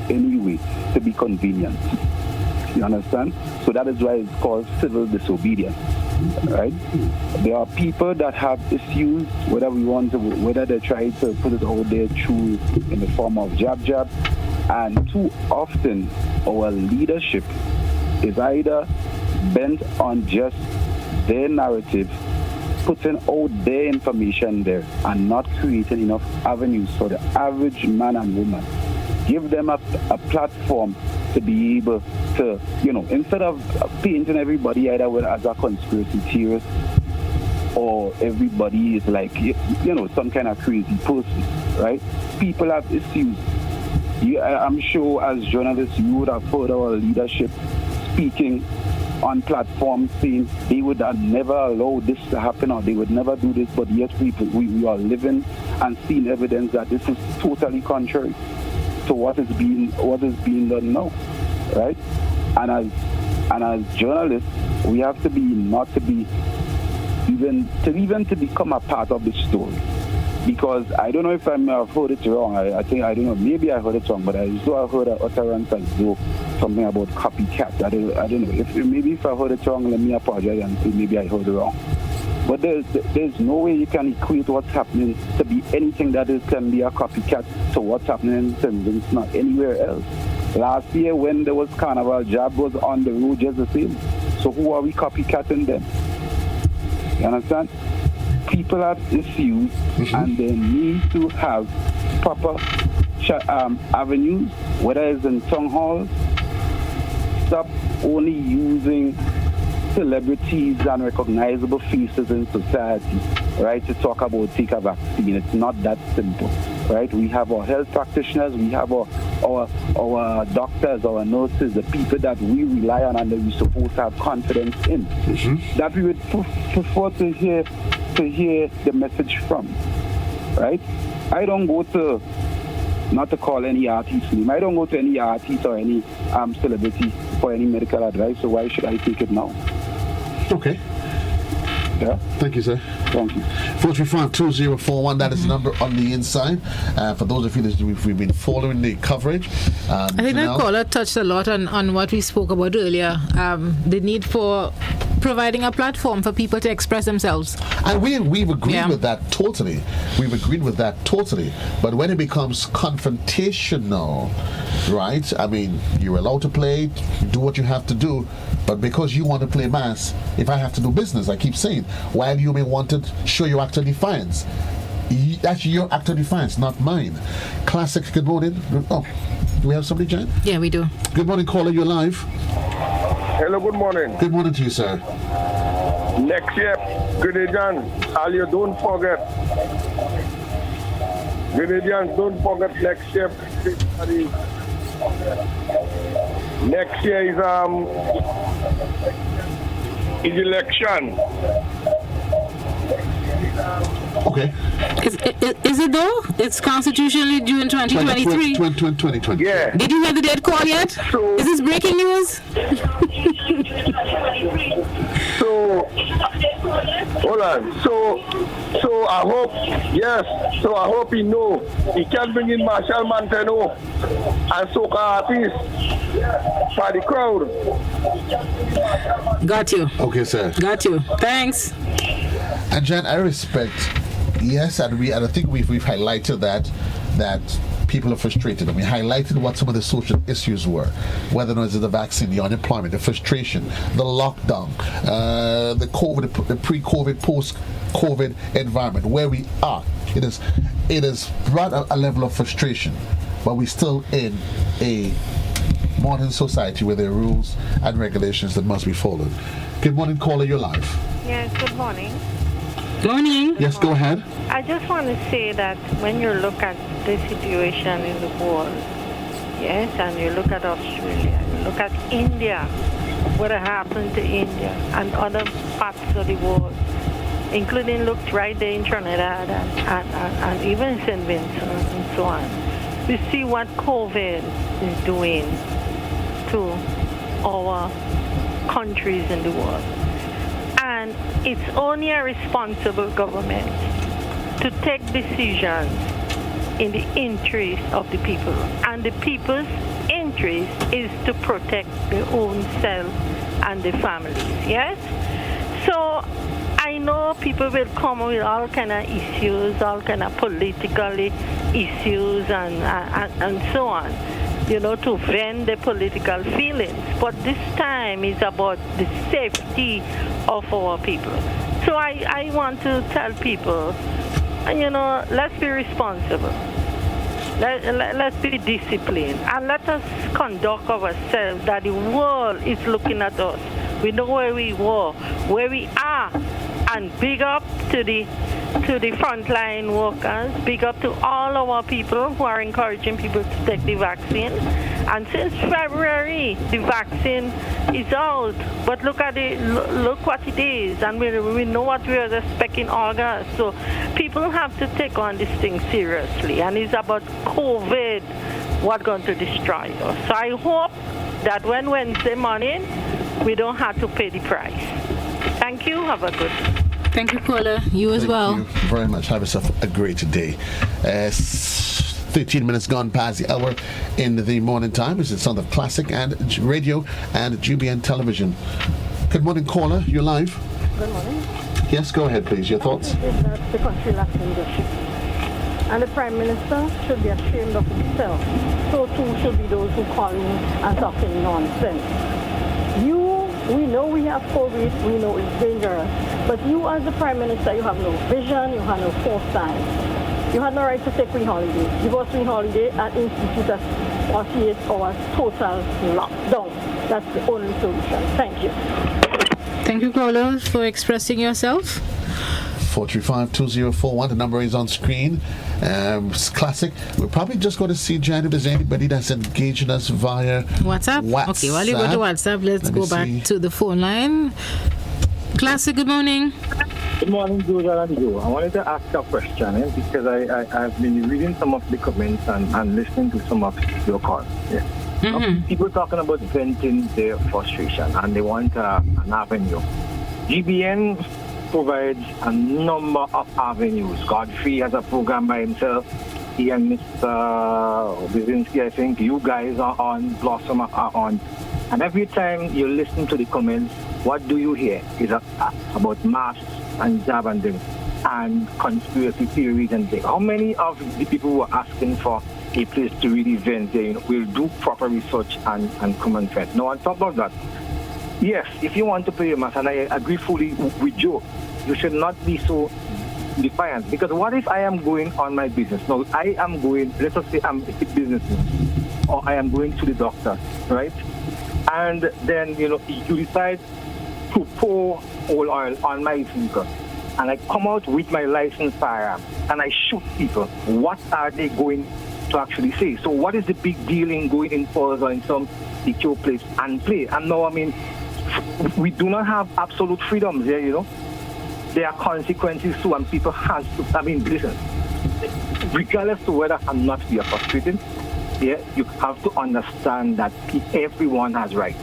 any way to be convenient. You understand? So that is why it's called civil disobedience, right? There are people that have issues, whether they try to put it out there through in the form of jab, and too often our leadership is either bent on just their narrative, putting out their information there, and not creating enough avenues for the average man and woman. Give them a platform to be able to, instead of painting everybody either as a conspiracy theorist or everybody is like, some kind of crazy person, right? People have issues. I'm sure as journalists, you would have heard our leadership speaking on platforms saying they would never allow this to happen or they would never do this, but yet we are living and seeing evidence that this is totally contrary to what is being done now, right? And as journalists, we have to be not to be even to become a part of the story. Because I don't know if I may have heard it wrong. I don't know. Maybe I heard it wrong, but I heard an utterance as though something about copycat. I don't know. If I heard it wrong, let me apologize and say maybe I heard it wrong. But there's no way you can equate what's happening to be anything can be a copycat to what's happening in St. Vincent, not anywhere else. Last year when there was Carnival, Jab was on the road just the same. So who are we copycatting them? You understand? People have issues and they need to have proper avenues, whether it's in town halls. Stop only using celebrities and recognizable faces in society, right, to talk about take a vaccine. It's not that simple, right? We have our health practitioners, we have our doctors, our nurses, the people that we rely on and that we're supposed to have confidence in. That we would prefer to hear the message from, right? I don't go to, not to call any artist name, I don't go to any artist or any celebrity for any medical advice, so why should I take it now? Okay. Yeah. Thank you, sir. Thank you. 435-2041, that is the number on the inside. For those of you that we've been following the coverage. I think that caller touched a lot on what we spoke about earlier. The need for providing a platform for people to express themselves. And we've agreed with that totally. We've agreed with that totally. But when it becomes confrontational, right? I mean, you're allowed to play, do what you have to do, but because you want to play mass, if I have to do business, I keep saying, while you may want to show your act of defiance, that's your act of defiance, not mine. Classic, good morning. Oh, do we have somebody, Jan? Yeah, we do. Good morning, caller, you're live. Hello, good morning. Good morning to you, sir. Next year, Grenadians, all you don't forget. Grenadians, don't forget next year. Next year is election. Okay. Is it though? It's constitutionally due in 2023. 2020. Yeah. Did you hear the dead call yet? So, is this breaking news? Hold on. So I hope, yes. So I hope he know he can bring in Marshall Montano and soca artists for the crowd. Got you. Okay, sir. Got you. Thanks. And Jan, I respect. Yes, and I think we've highlighted that people are frustrated, and we highlighted what some of the social issues were, whether or not it's the vaccine, the unemployment, the frustration, the lockdown, the COVID, the pre-COVID, post-COVID environment, where we are. It is brought a level of frustration, but we're still in a modern society where there are rules and regulations that must be followed. Good morning, caller, you're live. Yes, good morning. Morning. Yes, go ahead. I just want to say that when you look at the situation in the world, yes, and you look at Australia, you look at India, what happened to India and other parts of the world, including look right there in Trinidad and even St. Vincent and so on. We see what COVID is doing to our countries in the world. And it's only a responsible government to take decisions in the interest of the people. And the people's interest is to protect their own self and their families, yes? So I know people will come with all kind of issues, all kind of political issues and so on, you know, to vent the political feelings. But this time is about the safety of our people. So I want to tell people, you know, let's be responsible. Let's be disciplined. And let us conduct ourselves that the world is looking at us. We know where we were, where we are. And big up to the frontline workers, big up to all our people who are encouraging people to take the vaccine. And since February, the vaccine is out. But look at it, look what it is. And we know what we are expecting August. So people have to take on this thing seriously. And it's about COVID, what's going to destroy us. So I hope that when Wednesday morning, we don't have to pay the price. Thank you. Have a good day. Thank you, caller. You as well. Thank you very much. Have yourself a great day. 13 minutes gone past the hour in the morning time. It's the sound of Classic and Radio and GBN Television. Good morning, caller. You're live. Good morning. Yes, go ahead, please. Your thoughts? That the country lacks leadership. And the Prime Minister should be ashamed of himself. So too should be those who call him and talking nonsense. We know we have COVID, we know it's dangerous. But you as the Prime Minister, you have no vision, you have no foresight. You had no right to take free holiday. Give us free holiday and institute a 48 hours total lockdown. That's the only solution. Thank you. Thank you, caller, for expressing yourself. 435-2041. The number is on screen. It's Classic. We're probably just going to see Jan if there's anybody that's engaging us via WhatsApp. Okay, while you go to WhatsApp, let's go back to the phone line. Classic, good morning. Good morning, Joel and Joe. I wanted to ask a question because I've been reading some of the comments and listening to some of your calls. Yeah. Mm-hmm. People talking about venting their frustration and they want an avenue. GBN provides a number of avenues. Godfrey has a program by himself. He and Mr. Brzezinski, I think, you guys are on, Blossom are on. And every time you listen to the comments, what do you hear is about masks and jab and things and conspiracy theories and things. How many of the people who are asking for a place to really vent there, will do proper research and come and vent? Now, on top of that, yes, if you want to pay your mask, and I agree fully with Joe, you should not be so defiant. Because what if I am going on my business? Now, I am going, let us say I'm a businessman, or I am going to the doctor, right? And then, you decide to pour oil on my vehicle, and I come out with my licensed firearm, and I shoot people. What are they going to actually say? So what is the big deal in going in Falls or in some secure place and play? And now, we do not have absolute freedoms here, There are consequences too, and people have to, listen, regardless of whether I'm not being frustrated, you have to understand that everyone has rights,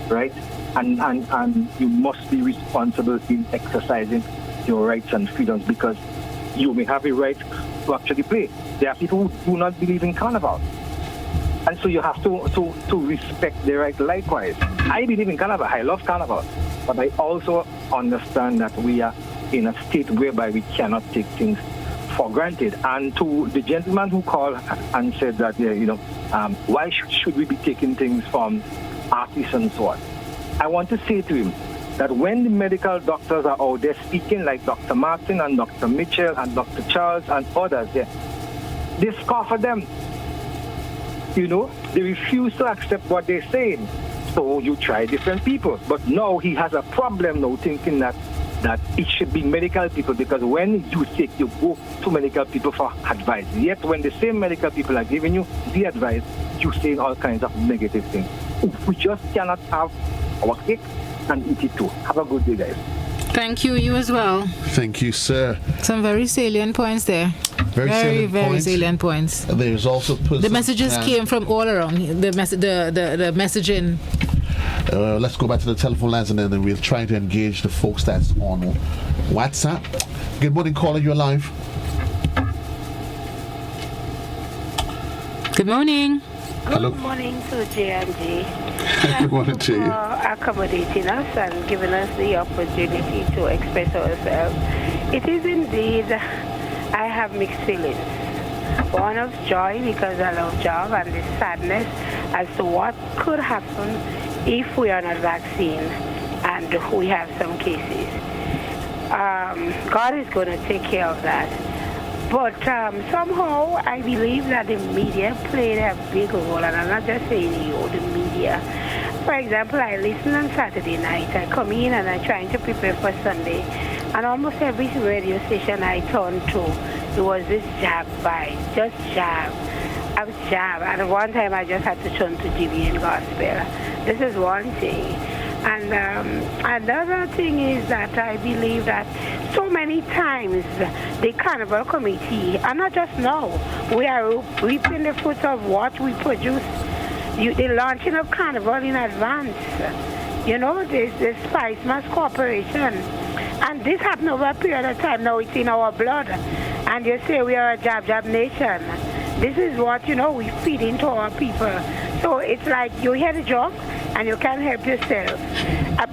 right? And you must be responsible in exercising your rights and freedoms, because you may have a right to actually play. There are people who do not believe in carnival, and so you have to respect their right likewise. I believe in carnival. I love carnival, but I also understand that we are in a state whereby we cannot take things for granted. And to the gentleman who called and said that, why should we be taking things from artists and so on? I want to say to him that when the medical doctors are out there speaking, like Dr. Martin and Dr. Mitchell and Dr. Charles and others, they scoff at them. They refuse to accept what they're saying. So you try different people. But now he has a problem now, thinking that it should be medical people, because when you sick, you go to medical people for advice. Yet when the same medical people are giving you the advice, you're saying all kinds of negative things. We just cannot have our cake and eat it too. Have a good day, guys. Thank you. You as well. Thank you, sir. Some very salient points there. Very salient points. There's also the messages came from all around. The messaging. Let's go back to the telephone lines, and then we'll try to engage the folks that's on WhatsApp. Good morning, caller. You're live. Good morning. Good morning to J&J. Good morning to you. For accommodating us and giving us the opportunity to express ourselves. It is indeed, I have mixed feelings. One of joy, because I love job, and the sadness as to what could happen if we are not vaccinated and we have some cases. God is going to take care of that. But somehow I believe that the media played a big role, and I'm not just saying the media. For example, I listen on Saturday night. I come in and I'm trying to prepare for Sunday, and almost every radio station I turn to, it was this jab by, just jab. I was jab, and at one time I just had to turn to GBN Gospel. This is one thing. And another thing is that I believe that so many times the Carnival Committee, and not just now, we are reaping the fruits of what we produce. The launching of Carnival in advance. The Spice Mass Corporation. And this happened over a period of time. Now it's in our blood. And you say we are a jab nation. This is what, we feed into our people. So it's like you hear the joke and you can't help yourself.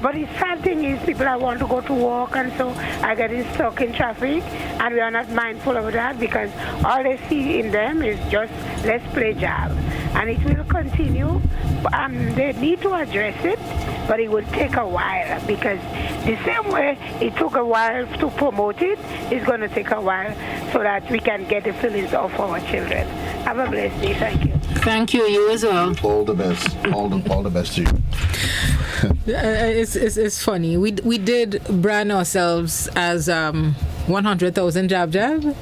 But the sad thing is people that want to go to work and so are getting stuck in traffic, and we are not mindful of that because all they see in them is just let's play jab. And it will continue. They need to address it, but it will take a while, because the same way it took a while to promote it, it's going to take a while so that we can get the feelings of our children. Have a blessed day. Thank you. Thank you. You as well. All the best. All the best to you. It's funny. We did brand ourselves as 100,000 jab. So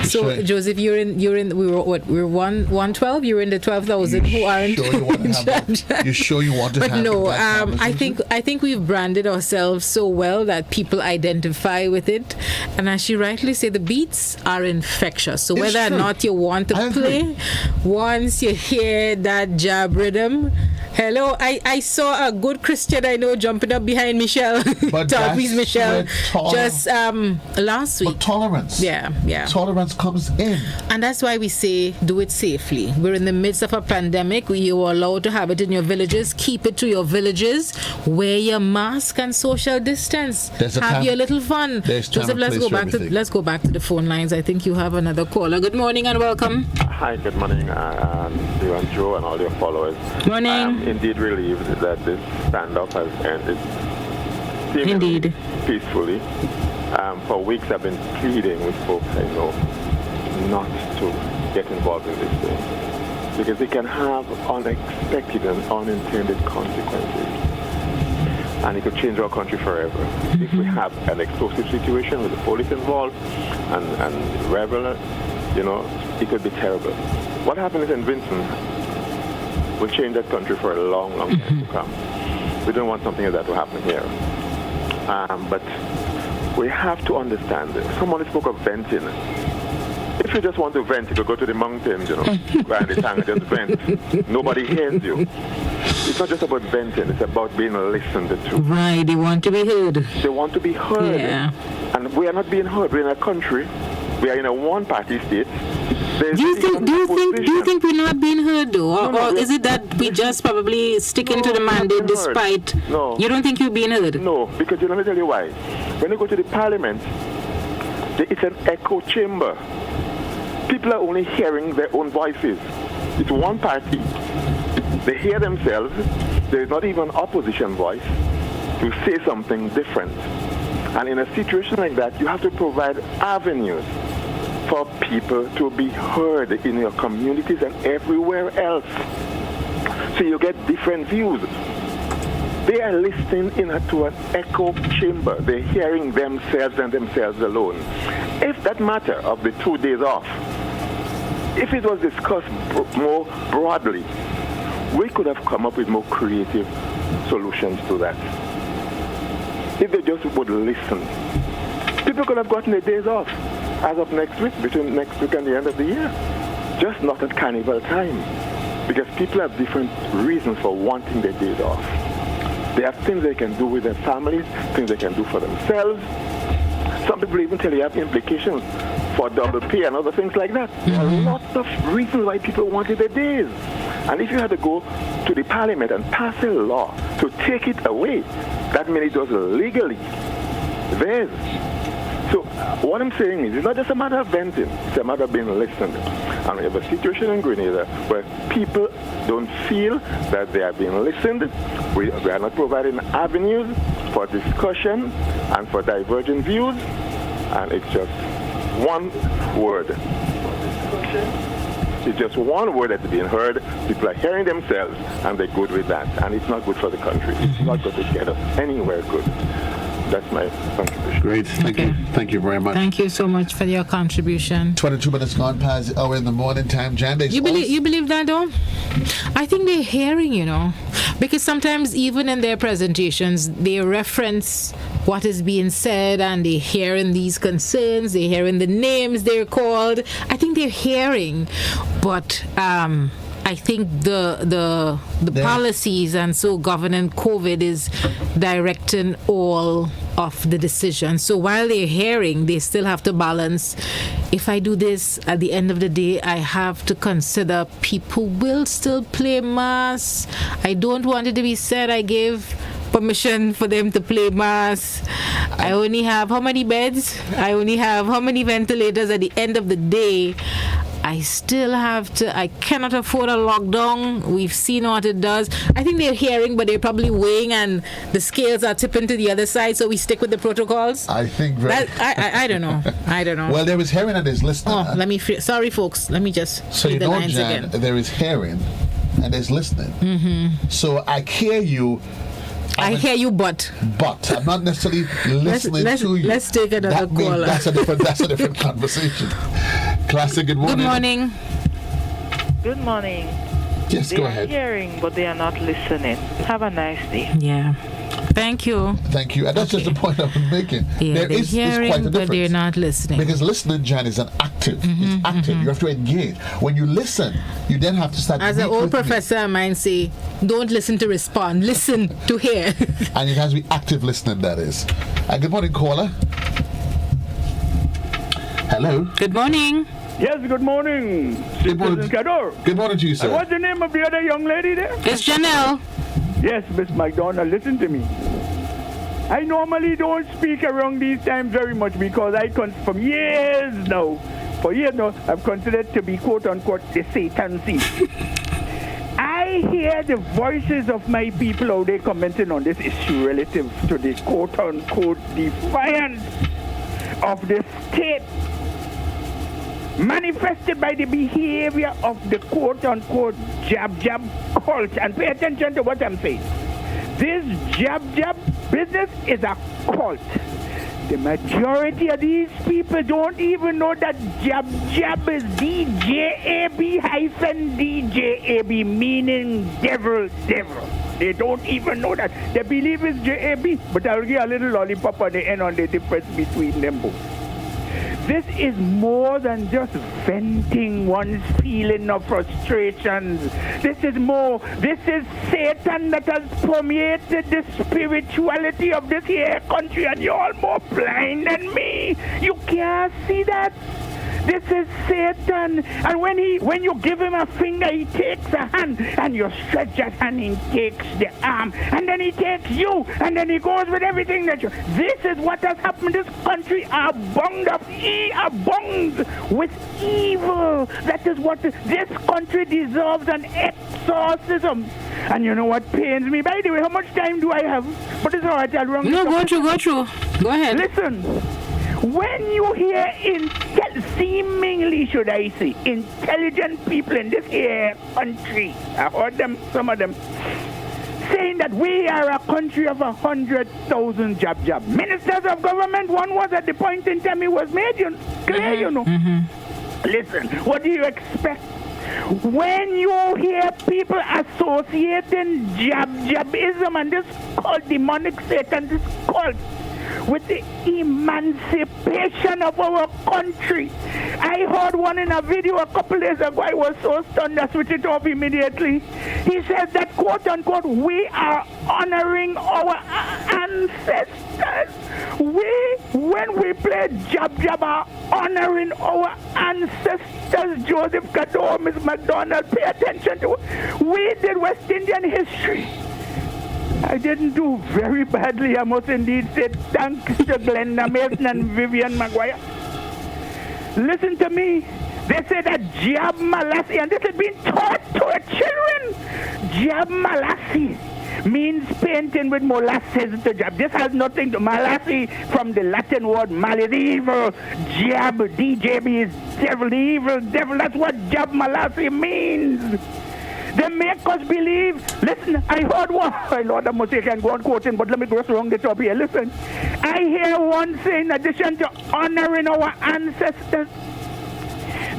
sure. Joseph, you're in. We were 112. You're in the 12,000 who aren't jab. You sure you want to? But no, I think we've branded ourselves so well that people identify with it. And as she rightly said, the beats are infectious. So whether or not you want to play, once you hear that jab rhythm, Hello. I saw a good Christian I know jumping up behind Michelle. Talpies Michelle. Just last week. But tolerance. Yeah. Tolerance comes in. And that's why we say do it safely. We're in the midst of a pandemic. You are allowed to have it in your villages. Keep it to your villages. Wear your mask and social distance. Have your little fun. Joseph, let's go back to the phone lines. I think you have another caller. Good morning and welcome. Hi, good morning, you and Joe and all your followers. Morning. I'm indeed relieved that this stand-up has ended seemingly peacefully. For weeks I've been pleading with folks I know not to get involved in this thing because it can have unexpected and unintended consequences. And it could change our country forever. If we have an explosive situation with the police involved and rebel, it could be terrible. What happened in St. Vincent will change that country for a long, long time to come. We don't want something like that to happen here. But we have to understand this. Someone spoke of venting. If you just want to vent, you could go to the mountains, go in the tank and just vent. Nobody hears you. It's not just about venting, it's about being listened to. Right, they want to be heard. They want to be heard. Yeah. And we are not being heard. We're in a country. We are in a one-party state. Do you think we're not being heard though? Or is it that we just probably sticking to the mandate despite... No. You don't think you're being heard? No, because let me tell you why. When you go to the parliament, it's an echo chamber. People are only hearing their own voices. It's one party. They hear themselves. There is not even an opposition voice to say something different. And in a situation like that, you have to provide avenues for people to be heard in your communities and everywhere else. So you get different views. They are listening to an echo chamber. They're hearing themselves and themselves alone. If that matter of the 2 days off, if it was discussed more broadly, we could have come up with more creative solutions to that. If they just would listen. People could have gotten their days off as of next week, between next week and the end of the year. Just not at carnival time. Because people have different reasons for wanting their days off. They have things they can do with their families, things they can do for themselves. Some people even tell you have implications for double pay and other things like that. There are lots of reasons why people wanted their days. And if you had to go to the parliament and pass a law to take it away, that means it was legally theirs. So what I'm saying is, it's not just a matter of venting, it's a matter of being listened. And we have a situation in Grenada where people don't feel that they are being listened. We are not providing avenues for discussion and for divergent views. And it's just one word. It's just one word that's being heard. People are hearing themselves, and they're good with that. And it's not good for the country. It's not going to get us anywhere good. That's my contribution. Great. Thank you very much. Thank you so much for your contribution. 22 minutes gone past the hour in the morning time. Jan, you believe that though? I think they're hearing, because sometimes even in their presentations, they reference what is being said and they're hearing these concerns, they're hearing the names they're called. I think they're hearing, but I think the policies and so governing COVID is directing all of the decisions. So while they're hearing, they still have to balance. If I do this, at the end of the day, I have to consider people will still play mass. I don't want it to be said I gave permission for them to play mass. I only have how many beds? I only have how many ventilators? At the end of the day, I still have to, I cannot afford a lockdown. We've seen what it does. I think they're hearing, but they're probably weighing and the scales are tipping to the other side, so we stick with the protocols. I think I don't know. Well, there is hearing and there's listening. Sorry folks, let me just read the lines Jan, again. There is hearing and there's listening. So I hear you. I hear you, but I'm not necessarily listening to you. Let's take another caller. That's a different conversation. Classic, good morning. Good morning. Good morning. Yes, go ahead. They are hearing, but they are not listening. Have a nice day. Yeah. Thank you. Thank you. And that's just the point I'm making. Yeah, there is quite a difference. But they're not listening. Because listening, Jan, is an active. It's active. You have to engage. When you listen, you then have to start. As an old professor of mine say, don't listen to respond. Listen to hear. And it has to be active listening, that is. Good morning, caller. Hello. Good morning. Yes, good morning. Good morning. Good morning to you, sir. What's the name of the other young lady there? It's Janelle. Yes, Miss McDonald, listen to me. I normally don't speak around these times very much because for years now, I'm considered to be quote-unquote the Satan seed. I hear the voices of my people how they commenting on this issue relative to the quote-unquote defiance of the state manifested by the behavior of the quote-unquote jab-jab cult. And pay attention to what I'm saying. This jab-jab business is a cult. The majority of these people don't even know that jab-jab is DJAB-DJAB, meaning devil. They don't even know that. They believe it's JAB, but I'll give a little lollipop on the end on the difference between them both. This is more than just venting one's feeling of frustrations. This is Satan that has permeated the spirituality of this here country, and you're all more blind than me. You can't see that. This is Satan. And when you give him a finger, he takes a hand, and you stretch that hand, he takes the arm, and then he takes you, and then he goes with everything that you. This is what has happened. This country abounds with evil. That is what this country deserves, an exorcism. And you know what pains me? By the way, how much time do I have? But it's all right, I'll run. No, go through. Go ahead. Listen. When you hear seemingly, should I say, intelligent people in this here country, I heard them, some of them, saying that we are a country of 100,000 jab. Ministers of government, one was at the point in time it was made clear, you know. Listen, what do you expect? When you hear people associating jabism and this cult, demonic Satan, this cult, with the emancipation of our country. I heard one in a video a couple days ago. I was so stunned I switched it off immediately. He said that, quote unquote, we are honoring our ancestors. When we play jab, are honoring our ancestors. Joseph Cador, Miss McDonald, pay attention to it. We did West Indian history. I didn't do very badly, I must indeed say, thanks to Glenda Mason and Vivian Maguire. Listen to me. They say that Jab Malassi, and this has been taught to our children. Jab Malassi means painting with molasses to jab. This has nothing to Malassi from the Latin word mal is evil. Jab, DJB is devil, the evil devil. That's what Jab Malassi means. They make us believe. Listen, I heard one. My Lord, I must say I can go on quoting, but let me go along the top here. Listen, I hear one say, in addition to honoring our ancestors,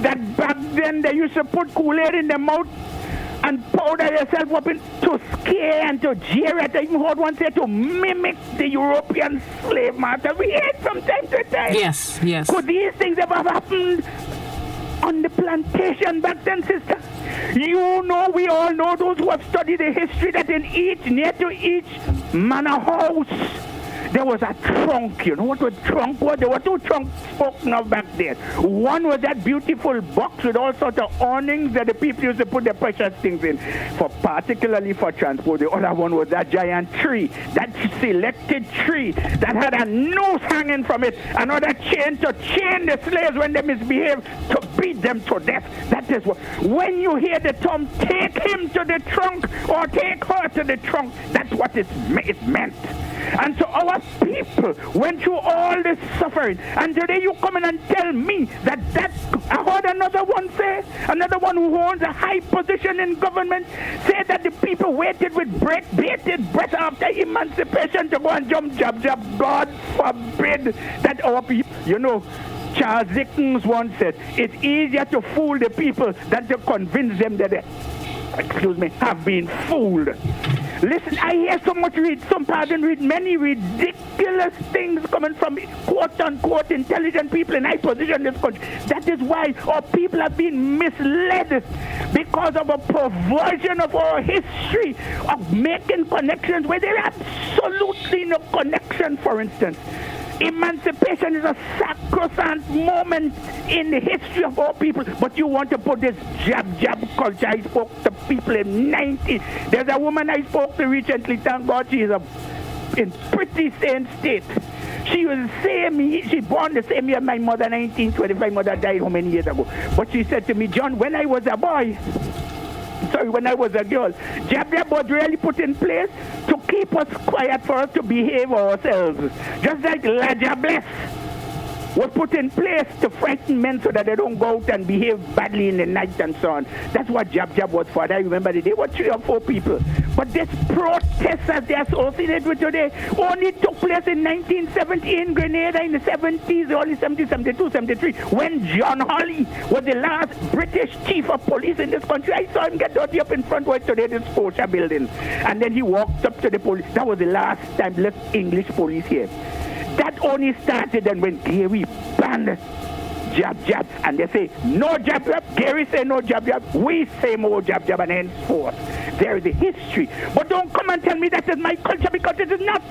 that back then they used to put Kool-Aid in their mouth and powder yourself up to scare and to jeer at. I even heard one say to mimic the European slave master. We hear it from time to time. Yes. Could these things ever have happened on the plantation back then, sister? You know, we all know, those who have studied the history, that near to each manor house, there was a trunk. You know what a trunk was? There were two trunks spoken of back then. One was that beautiful box with all sorts of awnings that the people used to put their precious things in, particularly for transport. The other one was that giant tree, that selected tree that had a noose hanging from it, another chain to chain the slaves when they misbehaved, to beat them to death. That is what, when you hear the term take him to the trunk or take her to the trunk, that's what it meant. And so our people went through all this suffering, and today you come in and tell me that I heard another one who holds a high position in government say that the people waited with bated breath after emancipation to go and jump jab. God forbid that our people, you know, Charles Dickens once said, it's easier to fool the people than to convince them that they, have been fooled. Listen, I hear many ridiculous things coming from quote-unquote intelligent people in high position in this country. That is why our people have been misled because of a perversion of our history of making connections where there is absolutely no connection. For instance, emancipation is a sacrosanct moment in the history of our people, but you want to put this jab culture. I spoke to people in 90. There's a woman I spoke to recently, thank God she is in pretty sane state. She was the same, she born the same year my mother, 1925. My mother died how many years ago? But she said to me, John, when I was a girl, jab was really put in place to keep us quiet, for us to behave ourselves. Just like La Jablesse was put in place to frighten men so that they don't go out and behave badly in the night and so on. That's what jab was for. I remember the day were 3 or 4 people. But this protest as they associated with today only took place in 1970 in Grenada in the 70s, early 70s, 72, 73, when John Hawley was the last British chief of police in this country. I saw him get dirty up in front of today, this Scotia building. And then he walked up to the police. That was the last time left English police here. That only started then when Gary banned jab, and they say no jab. Gary say no jab. We say more jab, and henceforth there is a history. But don't come and tell me that is my culture, because it is not.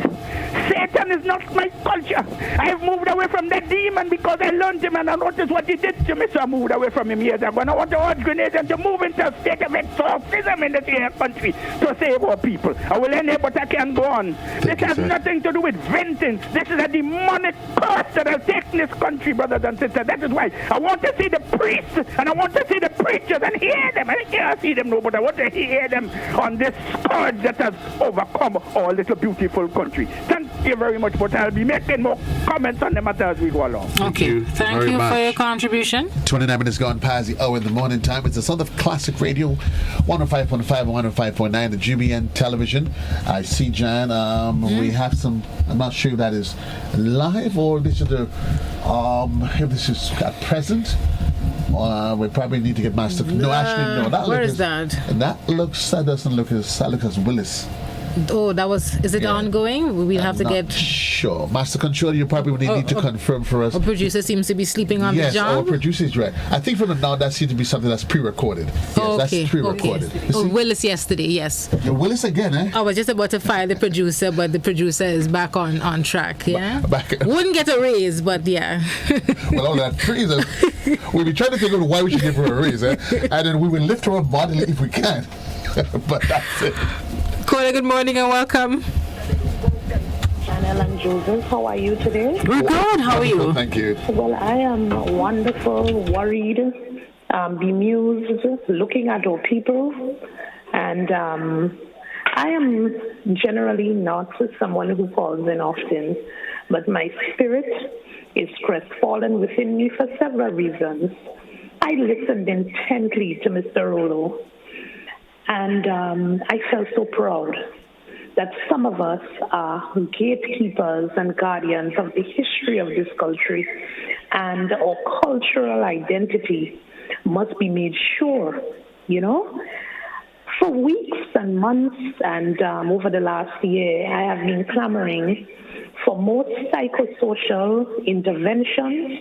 Satan is not my culture. I have moved away from that demon because I learned him and I noticed what he did to me, so I moved away from him years ago. And I want to urge Grenadians to move into a state of exorcism in this here country to save our people. I will end here, but I can't go on. This has nothing to do with venting. This is a demonic curse that has taken this country, brothers and sisters. That is why I want to see the priests and I want to see the preachers and hear them. I can't see them, no, but I want to hear them on this scourge that has overcome our little beautiful country. Thank you very much, but I'll be making more comments on the matter as we go along. Thank you for your contribution. 29 minutes gone past the hour in the morning time. It's the sound of Classic Radio, 105.5 and 105.9, the GBN television. I see, Jan, we have some, I'm not sure if that is live or this is the, if this is at present. We probably need to get Master. No, actually, no. Where is that? That doesn't look as Willis. Oh, is it ongoing? We'll have to get... Sure. Master Control, you probably need to confirm for us. Our producer seems to be sleeping on the job. Yes, our producer is right. I think for now, that seems to be something that's pre-recorded. Yes, that's pre-recorded. Okay. Willis yesterday, yes. Willis again, eh? I was just about to fire the producer, but the producer is back on track, yeah? Wouldn't get a raise, but yeah. Well, all that freeze, we'll be trying to figure out why we should give her a raise, eh? And then we will lift her up bodily if we can. But that's it. Caller, good morning and welcome. Chanel and Joseph, how are you today? We're good. How are you? Thank you. Well, I am wonderful, worried, bemused, looking at our people, and I am generally not someone who calls in often, but my spirit is crestfallen within me for several reasons. I listened intently to Mr. Rollo. And I felt so proud that some of us are gatekeepers and guardians of the history of this country, and our cultural identity must be made sure, you know. For weeks and months and over the last year, I have been clamoring for more psychosocial interventions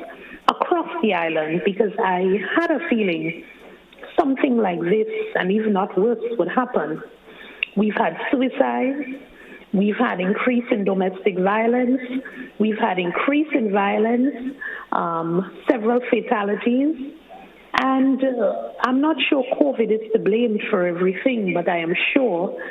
across the island because I had a feeling something like this, and even not worse, would happen. We've had suicides, we've had increase in domestic violence, we've had increase in violence, several fatalities, and I'm not sure COVID is to blame for everything, but I am sure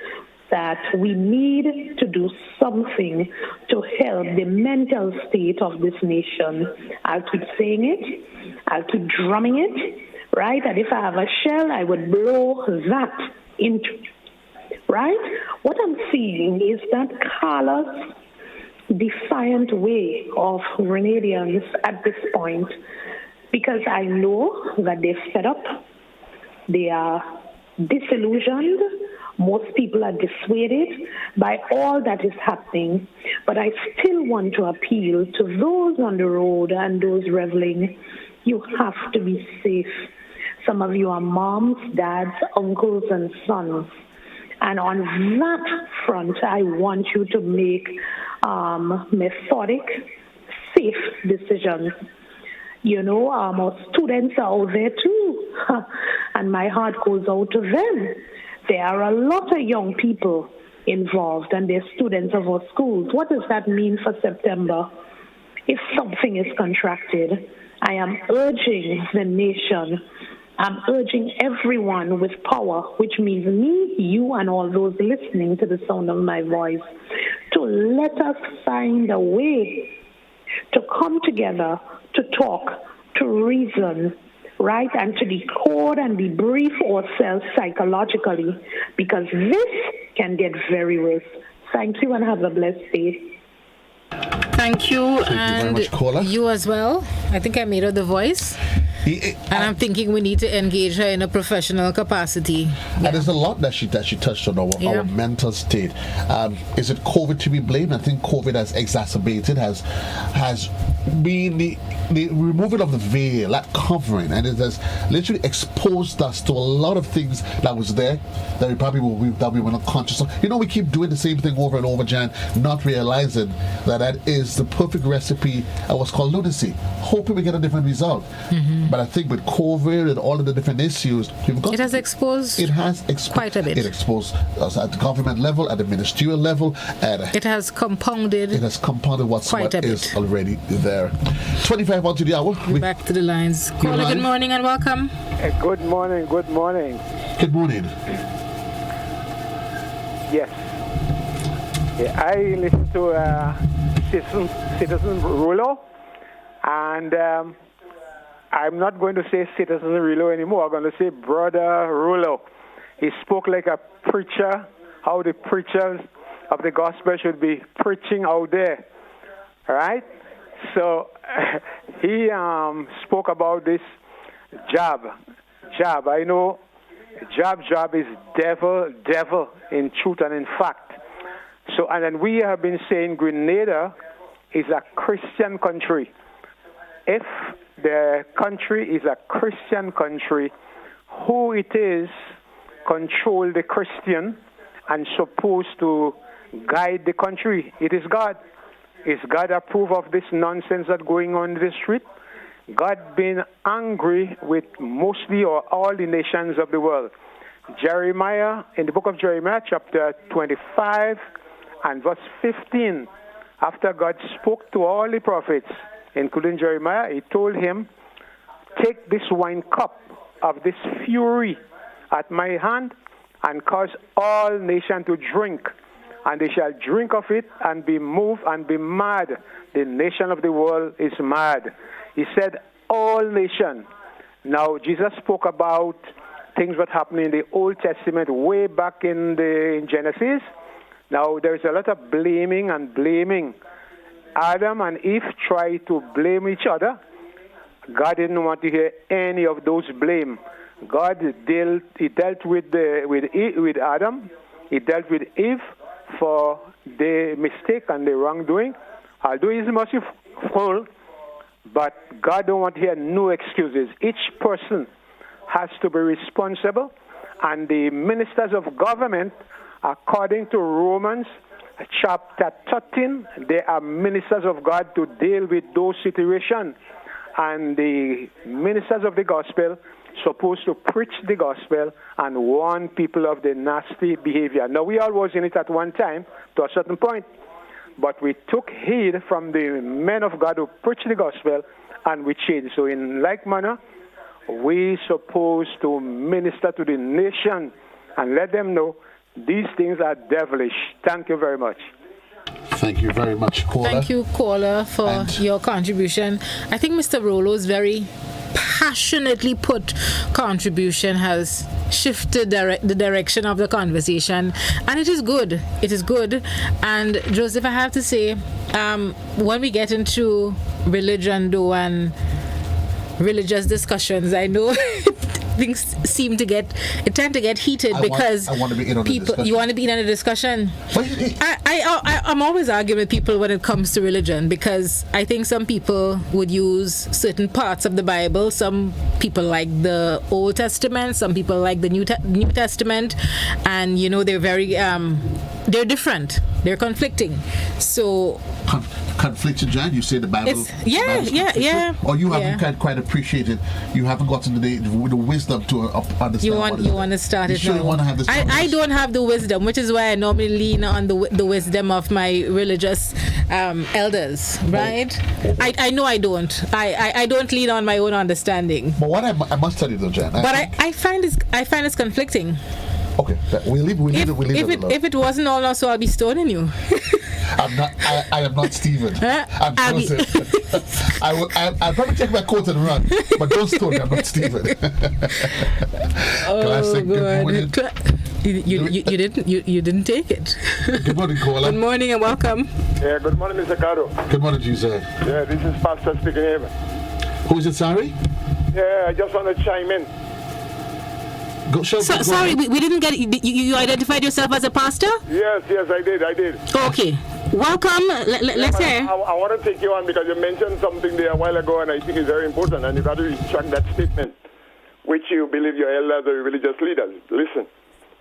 that we need to do something to help the mental state of this nation. I'll keep saying it, I'll keep drumming it, right? And if I have a shell, I would blow that into, right? What I'm seeing is that callous, defiant way of Grenadians at this point, because I know that they're fed up, they are disillusioned, most people are dissuaded by all that is happening, but I still want to appeal to those on the road and those reveling. You have to be safe. Some of you are moms, dads, uncles, and sons. And on that front, I want you to make methodic, safe decisions. Our students are out there too, and my heart goes out to them. There are a lot of young people involved, and they're students of our schools. What does that mean for September? If something is contracted, I am urging the nation, I'm urging everyone with power, which means me, you, and all those listening to the sound of my voice, to let us find a way to come together, to talk, to reason, right, and to decode and debrief ourselves psychologically, because this can get very worse. Thank you and have a blessed day. Thank you, and you, very much, you as well. I think I made her the voice. And I'm thinking we need to engage her in a professional capacity. And there's a lot that she touched on our mental state. Is it COVID to be blamed? I think COVID has exacerbated, has been the removal of the veil, that covering, and it has literally exposed us to a lot of things that was there that we were not conscious of. We keep doing the same thing over and over, Jan, not realizing that is the perfect recipe of what's called lunacy, hoping we get a different result. But I think with COVID and all of the different issues, it has exposed quite a bit. It exposed us at the government level, at the ministerial level, it has compounded what's already there. 25 on to the hour. Back to the lines. Caller, good morning and welcome. Good morning. Good morning. Yes. I listen to Citizen Rulo, and I'm not going to say Citizen Rulo anymore. I'm going to say Brother Rulo. He spoke like a preacher, how the preachers of the gospel should be preaching out there. All right? So he spoke about this job. I know job is devil in truth and in fact. So, and then we have been saying Grenada is a Christian country. If the country is a Christian country, who it is control the Christian and supposed to guide the country? It is God. Is God approve of this nonsense that's going on in the street? God been angry with mostly or all the nations of the world. Jeremiah, in the book of Jeremiah, chapter 25 and verse 15, after God spoke to all the prophets, including Jeremiah, he told him, take this wine cup of this fury at my hand and cause all nations to drink, and they shall drink of it and be moved and be mad. The nation of the world is mad. He said, all nations. Now, Jesus spoke about things that happened in the Old Testament way back in Genesis. Now, there's a lot of blaming. Adam and Eve tried to blame each other. God didn't want to hear any of those blame. God dealt with Adam. He dealt with Eve for the mistake and the wrongdoing. Although he's merciful, but God don't want to hear no excuses. Each person has to be responsible, and the ministers of government, according to Romans chapter 13, they are ministers of God to deal with those situations. And the ministers of the gospel supposed to preach the gospel and warn people of the nasty behavior. Now, we all was in it at one time to a certain point, but we took heed from the men of God who preach the gospel, and we changed. So in like manner, we supposed to minister to the nation and let them know these things are devilish. Thank you very much. Thank you very much, caller. Thank you, caller, for your contribution. I think Mr. Rollo's very passionately put contribution has shifted the direction of the conversation, and it is good. It is good. And Joseph, I have to say, when we get into religion, though, and religious discussions, I know things tend to get heated because I want to be in on people. You want to be in on a discussion. I'm always arguing with people when it comes to religion, because I think some people would use certain parts of the Bible, some people like the Old Testament, some people like the New Testament, and they're very they're different, they're conflicting. So conflicted, Jan? You say the Bible? Yeah. Or you haven't quite appreciated. You haven't gotten the wisdom to understand. You want to start it? You sure want to have this? I don't have the wisdom, which is why I normally lean on the wisdom of my religious elders. Right? I know I don't. I don't lean on my own understanding. But what I must tell you though, Jan. I find it's conflicting. Okay, we leave it alone. If it wasn't all, so I'll be stoning you. I am not Stephen. I'm Joseph. I'll probably take my coat and run, but don't stone me. I'm not Stephen. Classic. God. You didn't take it. Good morning, caller. Good morning and welcome. Yeah, good morning, Mr. Caro. Good morning, Jesus. Yeah, this is Pastor speaking here. Who is it, sorry? Yeah, I just want to chime in. Sorry, we didn't get it. You identified yourself as a pastor? Yes, I did. Okay. Welcome. Let's hear. I want to take you on because you mentioned something there a while ago, and I think it's very important, and you got to retract that statement, which you believe your elders or religious leaders. Listen,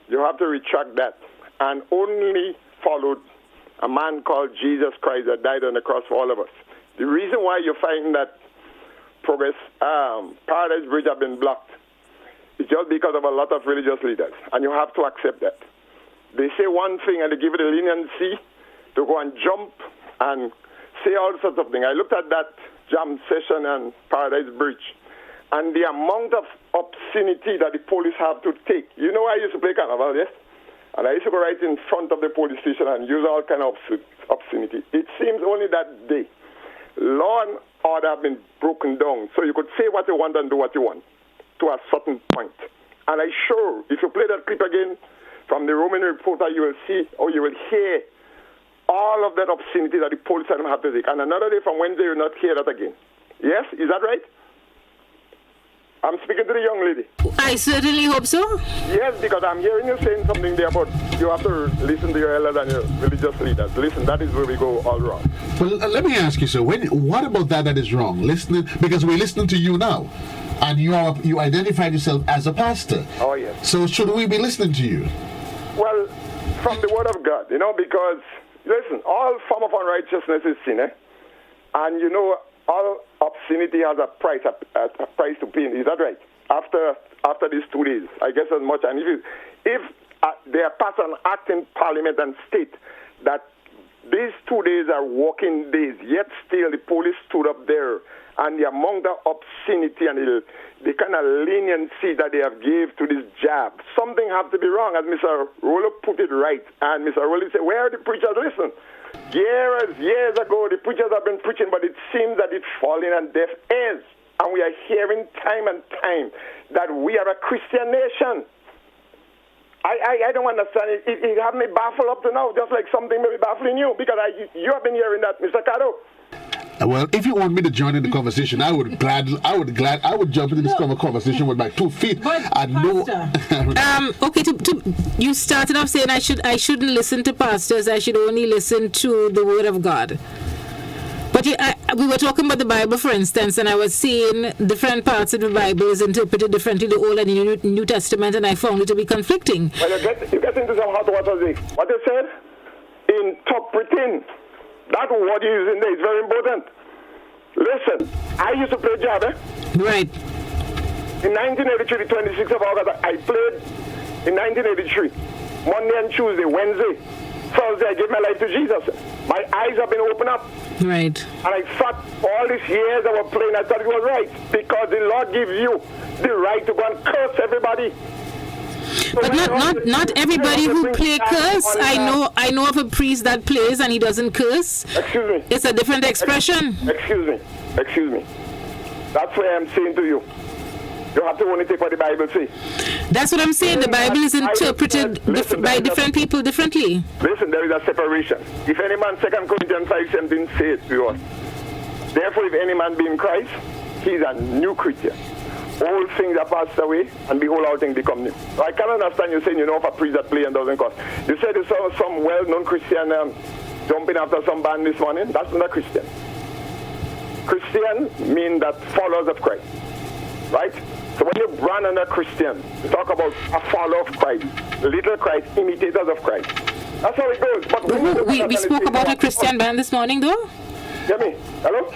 you have to retract that, and only followed a man called Jesus Christ that died on the cross for all of us. The reason why you find that Paradise Bridge have been blocked is just because of a lot of religious leaders, and you have to accept that. They say one thing and they give it a leniency to go and jump and say all sorts of things. I looked at that jam session on Paradise Bridge, and the amount of obscenity that the police have to take. You know, I used to play carnival, yes? And I used to go right in front of the police station and use all kind of obscenity. It seems only that day, law and order have been broken down, so you could say what you want and do what you want to a certain point. And I'm sure if you play that clip again from the Roman Reporter, you will see or you will hear all of that obscenity that the police don't have to take. And another day from Wednesday, you will not hear that again. Yes? Is that right? I'm speaking to the young lady. I certainly hope so. Yes, because I'm hearing you saying something there about you have to listen to your elders and your religious leaders. Listen, that is where we go all wrong. Well, let me ask you, sir, what about that is wrong? Listening, because we're listening to you now. And you identified yourself as a pastor. Oh, yes. So should we be listening to you? Well, from the word of God, because, listen, all form of unrighteousness is sin, eh? And, all obscenity has a price to pay. Is that right? After these 2 days, I guess as much. And if they are passed an act in Parliament and state that these 2 days are working days, yet still the police stood up there, and the amount of obscenity and the kind of leniency that they have gave to this jab, something have to be wrong, as Mr. Rollo put it right. And Mr. Rollo said, where are the preachers? Listen, years ago, the preachers have been preaching, but it seems that it's falling on deaf ears. And we are hearing time and time that we are a Christian nation. I don't understand it. It have me baffled up to now, just like something may be baffling you, because you have been hearing that, Mr. Caro. Well, if you want me to join in the conversation, I would jump into this conversation with my 2 feet. But okay, you started off saying I shouldn't listen to pastors. I should only listen to the Word of God. But we were talking about the Bible, for instance, and I was saying different parts of the Bible is interpreted differently, the Old and the New Testament, and I found it to be conflicting. Well, you get into some hot water there. What you said? Interpreting. That word you use in there is very important. Listen, I used to play jab, eh? Right. In 1983, the 26th of August, I played in 1983. Monday and Tuesday, Wednesday, Thursday, I gave my life to Jesus. My eyes have been opened up. Right. And I thought all these years I was playing, I thought it was right. Because the Lord gives you the right to go and curse everybody. But not everybody who play curse. I know of a priest that plays and he doesn't curse. Excuse me. It's a different expression. Excuse me. That's what I'm saying to you. You have to only take what the Bible says. That's what I'm saying. The Bible is interpreted by different people differently. Listen, there is a separation. If any man, 2 Corinthians 5:17 says to us, therefore if any man be in Christ, he is a new creature. All things are passed away, and behold, all things become new. So I can't understand you saying, of a priest that play and doesn't cost. You said you saw some well-known Christian jumping after some band this morning. That's not a Christian. Christian means that followers of Christ. right? So when you brand on a Christian, you talk about a follower of Christ, little Christ, imitators of Christ. That's how it goes. But we spoke about a Christian band this morning, though? Hear me? Hello?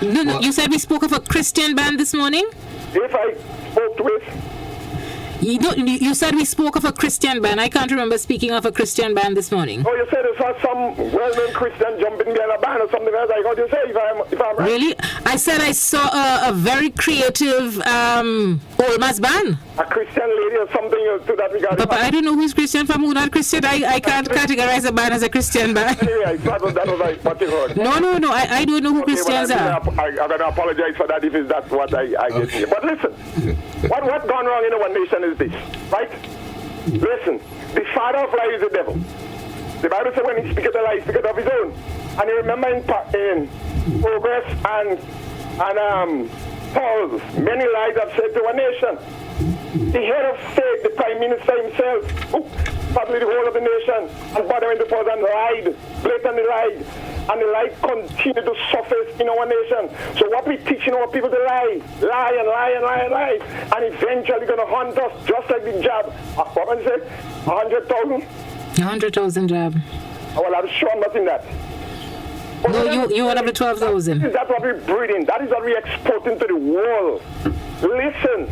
No, you said we spoke of a Christian band this morning? If I spoke with... You said we spoke of a Christian band. I can't remember speaking of a Christian band this morning. Oh, you said I saw some well-known Christian jumping behind a band or something else. I heard you say, if I'm right. Really? I said I saw a very creative Olmas band. A Christian lady or something to that regard. Papa, I don't know who's Christian from who not Christian. I can't categorize a band as a Christian band. Anyway, I thought that was like what you heard. No. I don't know who Christians are. I'm going to apologize for that if that's what I did here. But listen, what's gone wrong in our nation is this, right? Listen, the father of lie is the devil. The Bible says when he speaketh a lie, he speaketh of his own. And you remember in Progress and Paul's many lies have said to our nation. The head of state, the prime minister himself, probably the whole of the nation, and bothering the Paul and lied, blatantly lied. And the lie continue to surface in our nation. So what we teaching our people to lie, and eventually going to hunt us just like the jab. What did you say? 100,000? 100,000 jab. Well, I'm sure I'm not in that. But no, you one of the 12,000. That's what we're breeding. That is what we're exporting to the world. Listen.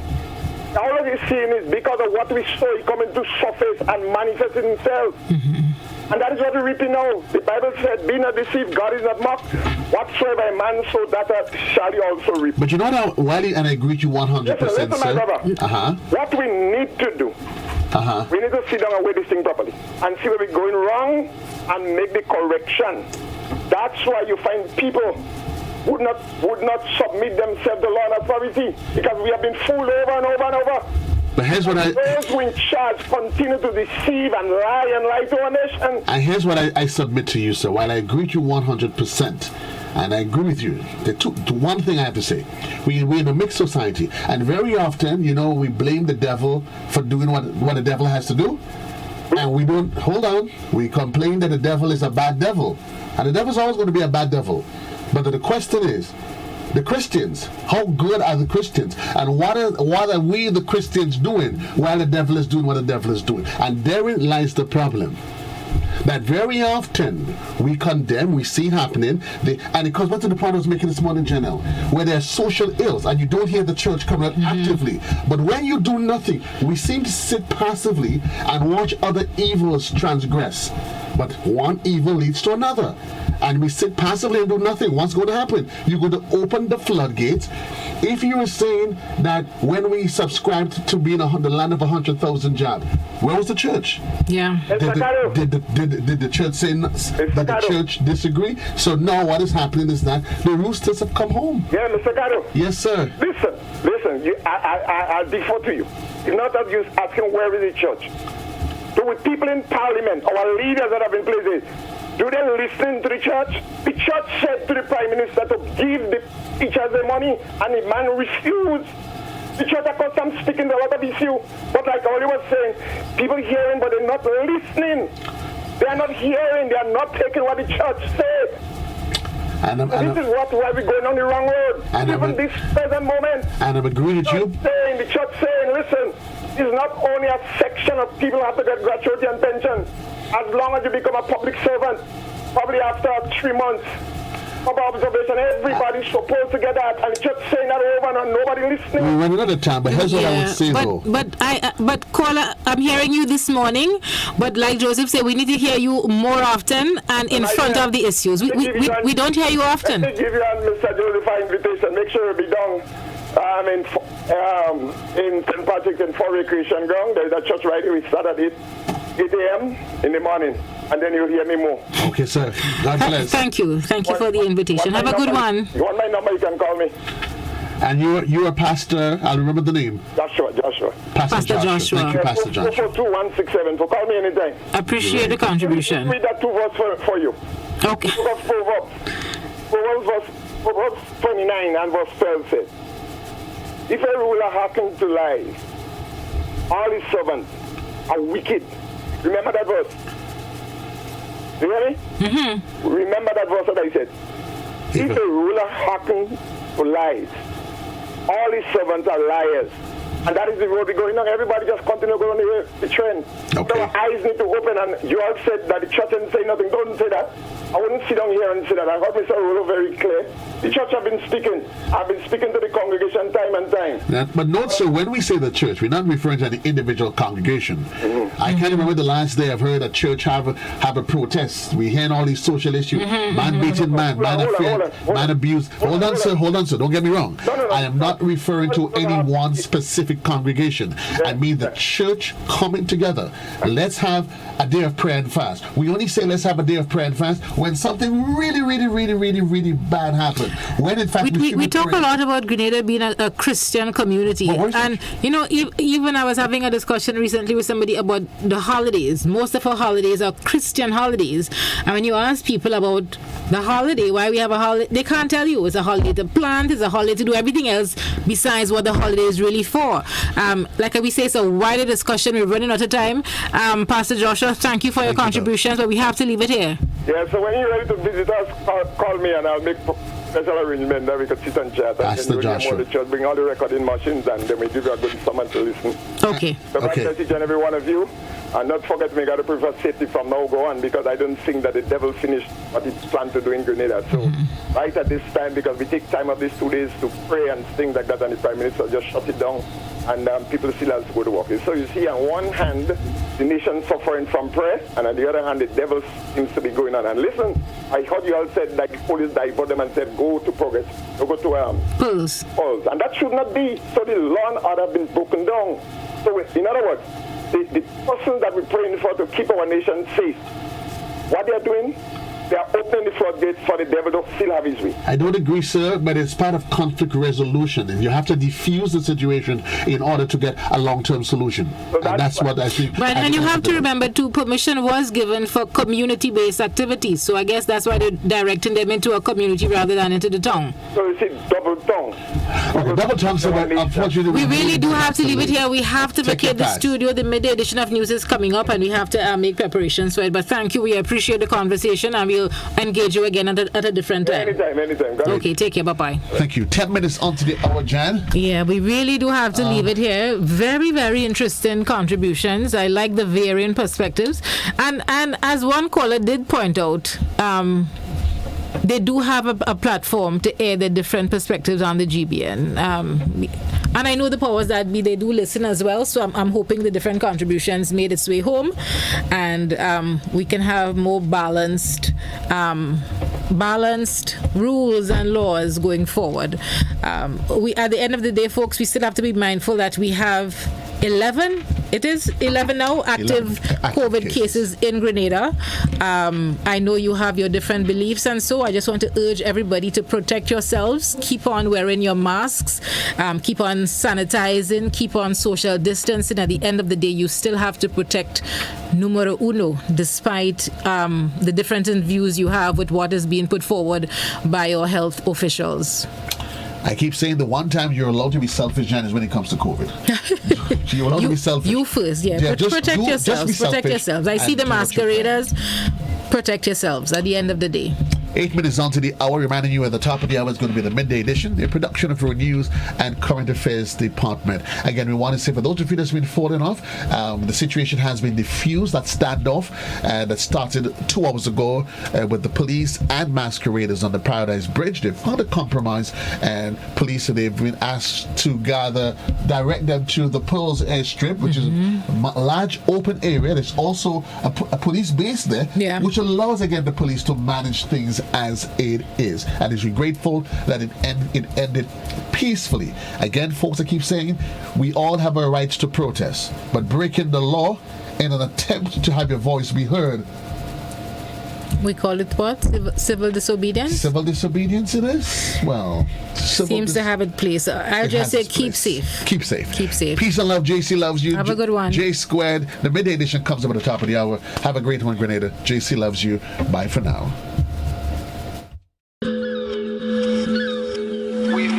All of this seeing is because of what we saw it coming to surface and manifest itself. Mm-hmm. And that is what we're reaping now. The Bible said, be not deceived, God is not mocked. Whatsoever a man sow, that shall he also reap. But you know that, Wiley, and I agree with you 100%, listen, my brother. What we need to do, we need to sit down and weigh this thing properly and see where we're going wrong and make the correction. That's why you find people would not submit themselves to law and authority, because we have been fooled over and over and over. But here's what those who in charge continue to deceive and lie to our nation. And here's what I submit to you, sir. While I agree with you 100%, and I agree with you, the one thing I have to say, we're in a mixed society, and very often, we blame the devil for doing what the devil has to do, and we don't, hold on, we complain that the devil is a bad devil, and the devil's always going to be a bad devil. But the question is, the Christians, how good are the Christians? And what are we, the Christians, doing while the devil is doing what the devil is doing? And therein lies the problem. That very often we condemn, we see it happening, and it comes back to the point I was making this morning, Janelle, where there's social ills, and you don't hear the church coming out actively. But when you do nothing, we seem to sit passively and watch other evils transgress. But one evil leads to another. And we sit passively and do nothing. What's going to happen? You're going to open the floodgates. If you were saying that when we subscribed to being the land of 100,000 jobs, where was the church? Yeah. Did the church say that the church disagree? So now what is happening is that the roosters have come home. Yeah, Mr. Caro. Yes, sir. Listen. I'll defer to you. It's not that you're asking where is the church. So with people in parliament, our leaders that have been placed, do they listen to the church? The church said to the prime minister to give the teachers the money, and the man refused. The church, of course, I'm speaking to a lot of issue, but like I was saying, people hearing, but they're not listening. They are not hearing. They are not taking what the church said. This is why we're going on the wrong road. Even this present moment. And I'm agreeing with you. The church saying, listen, it's not only a section of people who have to get gratuity and pension. As long as you become a public servant, probably after 3 months of observation, everybody's supposed to get that, and the church saying that over and nobody listening. We're running out of time, but here's what I would say though. But caller, I'm hearing you this morning, but like Joseph said, we need to hear you more often and in front of the issues. We don't hear you often. Let me give you and Mr. Joseph an invitation. Make sure you be down in St. Patrick's in Four Recreation Ground. There's a church right here. We start at 8 a.m. in the morning, and then you'll hear me more. Okay, sir. God bless. Thank you for the invitation. Have a good one. You want my number? You can call me. And you're a pastor. I'll remember the name. Joshua. Pastor Joshua. Thank you, Pastor Joshua. 442-167. So call me anytime. Appreciate the contribution. Read that 2 verse for you. Okay. Proverbs 29 and verse 12 says, if a ruler hearkens to lies, all his servants are wicked. Remember that verse? You hear me? Mm-hmm. Remember that verse that I said. If a ruler hearkens to lies, all his servants are liars. And that is the road we're going on. Everybody just continue going on the trend. Okay. So our eyes need to open, and you all said that the church didn't say nothing. Don't say that. I wouldn't sit down here and say that. I heard Mr. Rolo very clear. The church have been speaking. I've been speaking to the congregation time and time. But note, sir, when we say the church, we're not referring to any individual congregation. I can't remember the last day I've heard a church have a protest. We're hearing all these social issues. Man beating man, man affair, man abuse. Hold on, sir. Don't get me wrong. I am not referring to any one specific congregation. I mean the church coming together. Let's have a day of prayer and fast. We only say let's have a day of prayer and fast when something really bad happened. When in fact we talk a lot about Grenada being a Christian community, and you know, even I was having a discussion recently with somebody about the holidays. Most of our holidays are Christian holidays, and when you ask people about the holiday, why we have a holiday, they can't tell you. It's a holiday to plant, it's a holiday to do everything else besides what the holiday is really for. Like we say, it's a wider discussion. We're running out of time. Pastor Joshua, thank you for your contributions, but we have to leave it here. Yeah, so when you're ready to visit us, call me and I'll make special arrangement that we could sit and chat. Pastor and Joshua. The church, bring all the recording machines, and then we give you a good summon to listen. Okay. So God bless each and every one of you. And not forget, we got to prefer safety from now go on, because I don't think that the devil finished what he planned to do in Grenada. So right at this time, because we take time of these 2 days to pray and things like that, and the Prime Minister just shut it down, and people still have to go to work. So you see, on one hand, the nation suffering from prayer, and on the other hand, the devil seems to be going on. And listen, I heard you all said that the police divert them and said, go to Progress, or go to Pulse. And that should not be. So the law and order have been broken down. So in other words, the person that we're praying for to keep our nation safe, what they're doing, they are opening the floodgates for the devil to still have his way. I don't agree, sir, but it's part of conflict resolution, and you have to diffuse the situation in order to get a long-term solution. So that's what I think. Right, and you have to remember too, permission was given for community-based activities, so I guess that's why they're directing them into a community rather than into the town. So you see, double tongue. Okay, double tongue, sir, but unfortunately we really do have to leave it here. We have to vacate the studio. The midday edition of news is coming up, and we have to make preparations for it. But thank you. We appreciate the conversation, and we'll engage you again at a different time. Anytime. Okay, take care. Bye-bye. Thank you. 10 minutes onto the hour, Jan. Yeah, we really do have to leave it here. Very, very interesting contributions. I like the varying perspectives. And as one caller did point out, they do have a platform to air the different perspectives on the GBN. And I know the powers that be, they do listen as well. So I'm hoping the different contributions made its way home, and we can have more balanced rules and laws going forward. We, at the end of the day, folks, we still have to be mindful that we have 11 now active COVID cases in Grenada. I know you have your different beliefs, and so I just want to urge everybody to protect yourselves, keep on wearing your masks, keep on sanitizing, keep on social distancing. At the end of the day, you still have to protect numero uno, despite the different views you have with what is being put forward by your health officials. I keep saying the one time you're allowed to be selfish, Jan, is when it comes to COVID. You're allowed to be selfish. You first, protect yourselves. Protect yourselves. I see the masqueraders. Protect yourselves at the end of the day. 8 minutes on to the hour, reminding you at the top of the hour is going to be the midday edition, a production of our news and current affairs department. Again, we want to say for those of you that's been falling off, the situation has been diffused. That standoff that started 2 hours ago with the police and masqueraders on the Paradise Bridge. They've found a compromise, and police, they've been asked to direct them to the Pearls Airstrip, which is a large open area. There's also a police base there, which allows again the police to manage things as it is, and is grateful that it ended peacefully. Again, folks, I keep saying we all have our rights to protest, but breaking the law in an attempt to have your voice be heard, we call it what? Civil disobedience? Civil disobedience it is? Well, seems to have its place. I'll just say keep safe. Keep safe. Keep safe. Peace and love. JC loves you. Have a good one. J Squared. The midday edition comes up at the top of the hour. Have a great one, Grenada. JC loves you. Bye for now.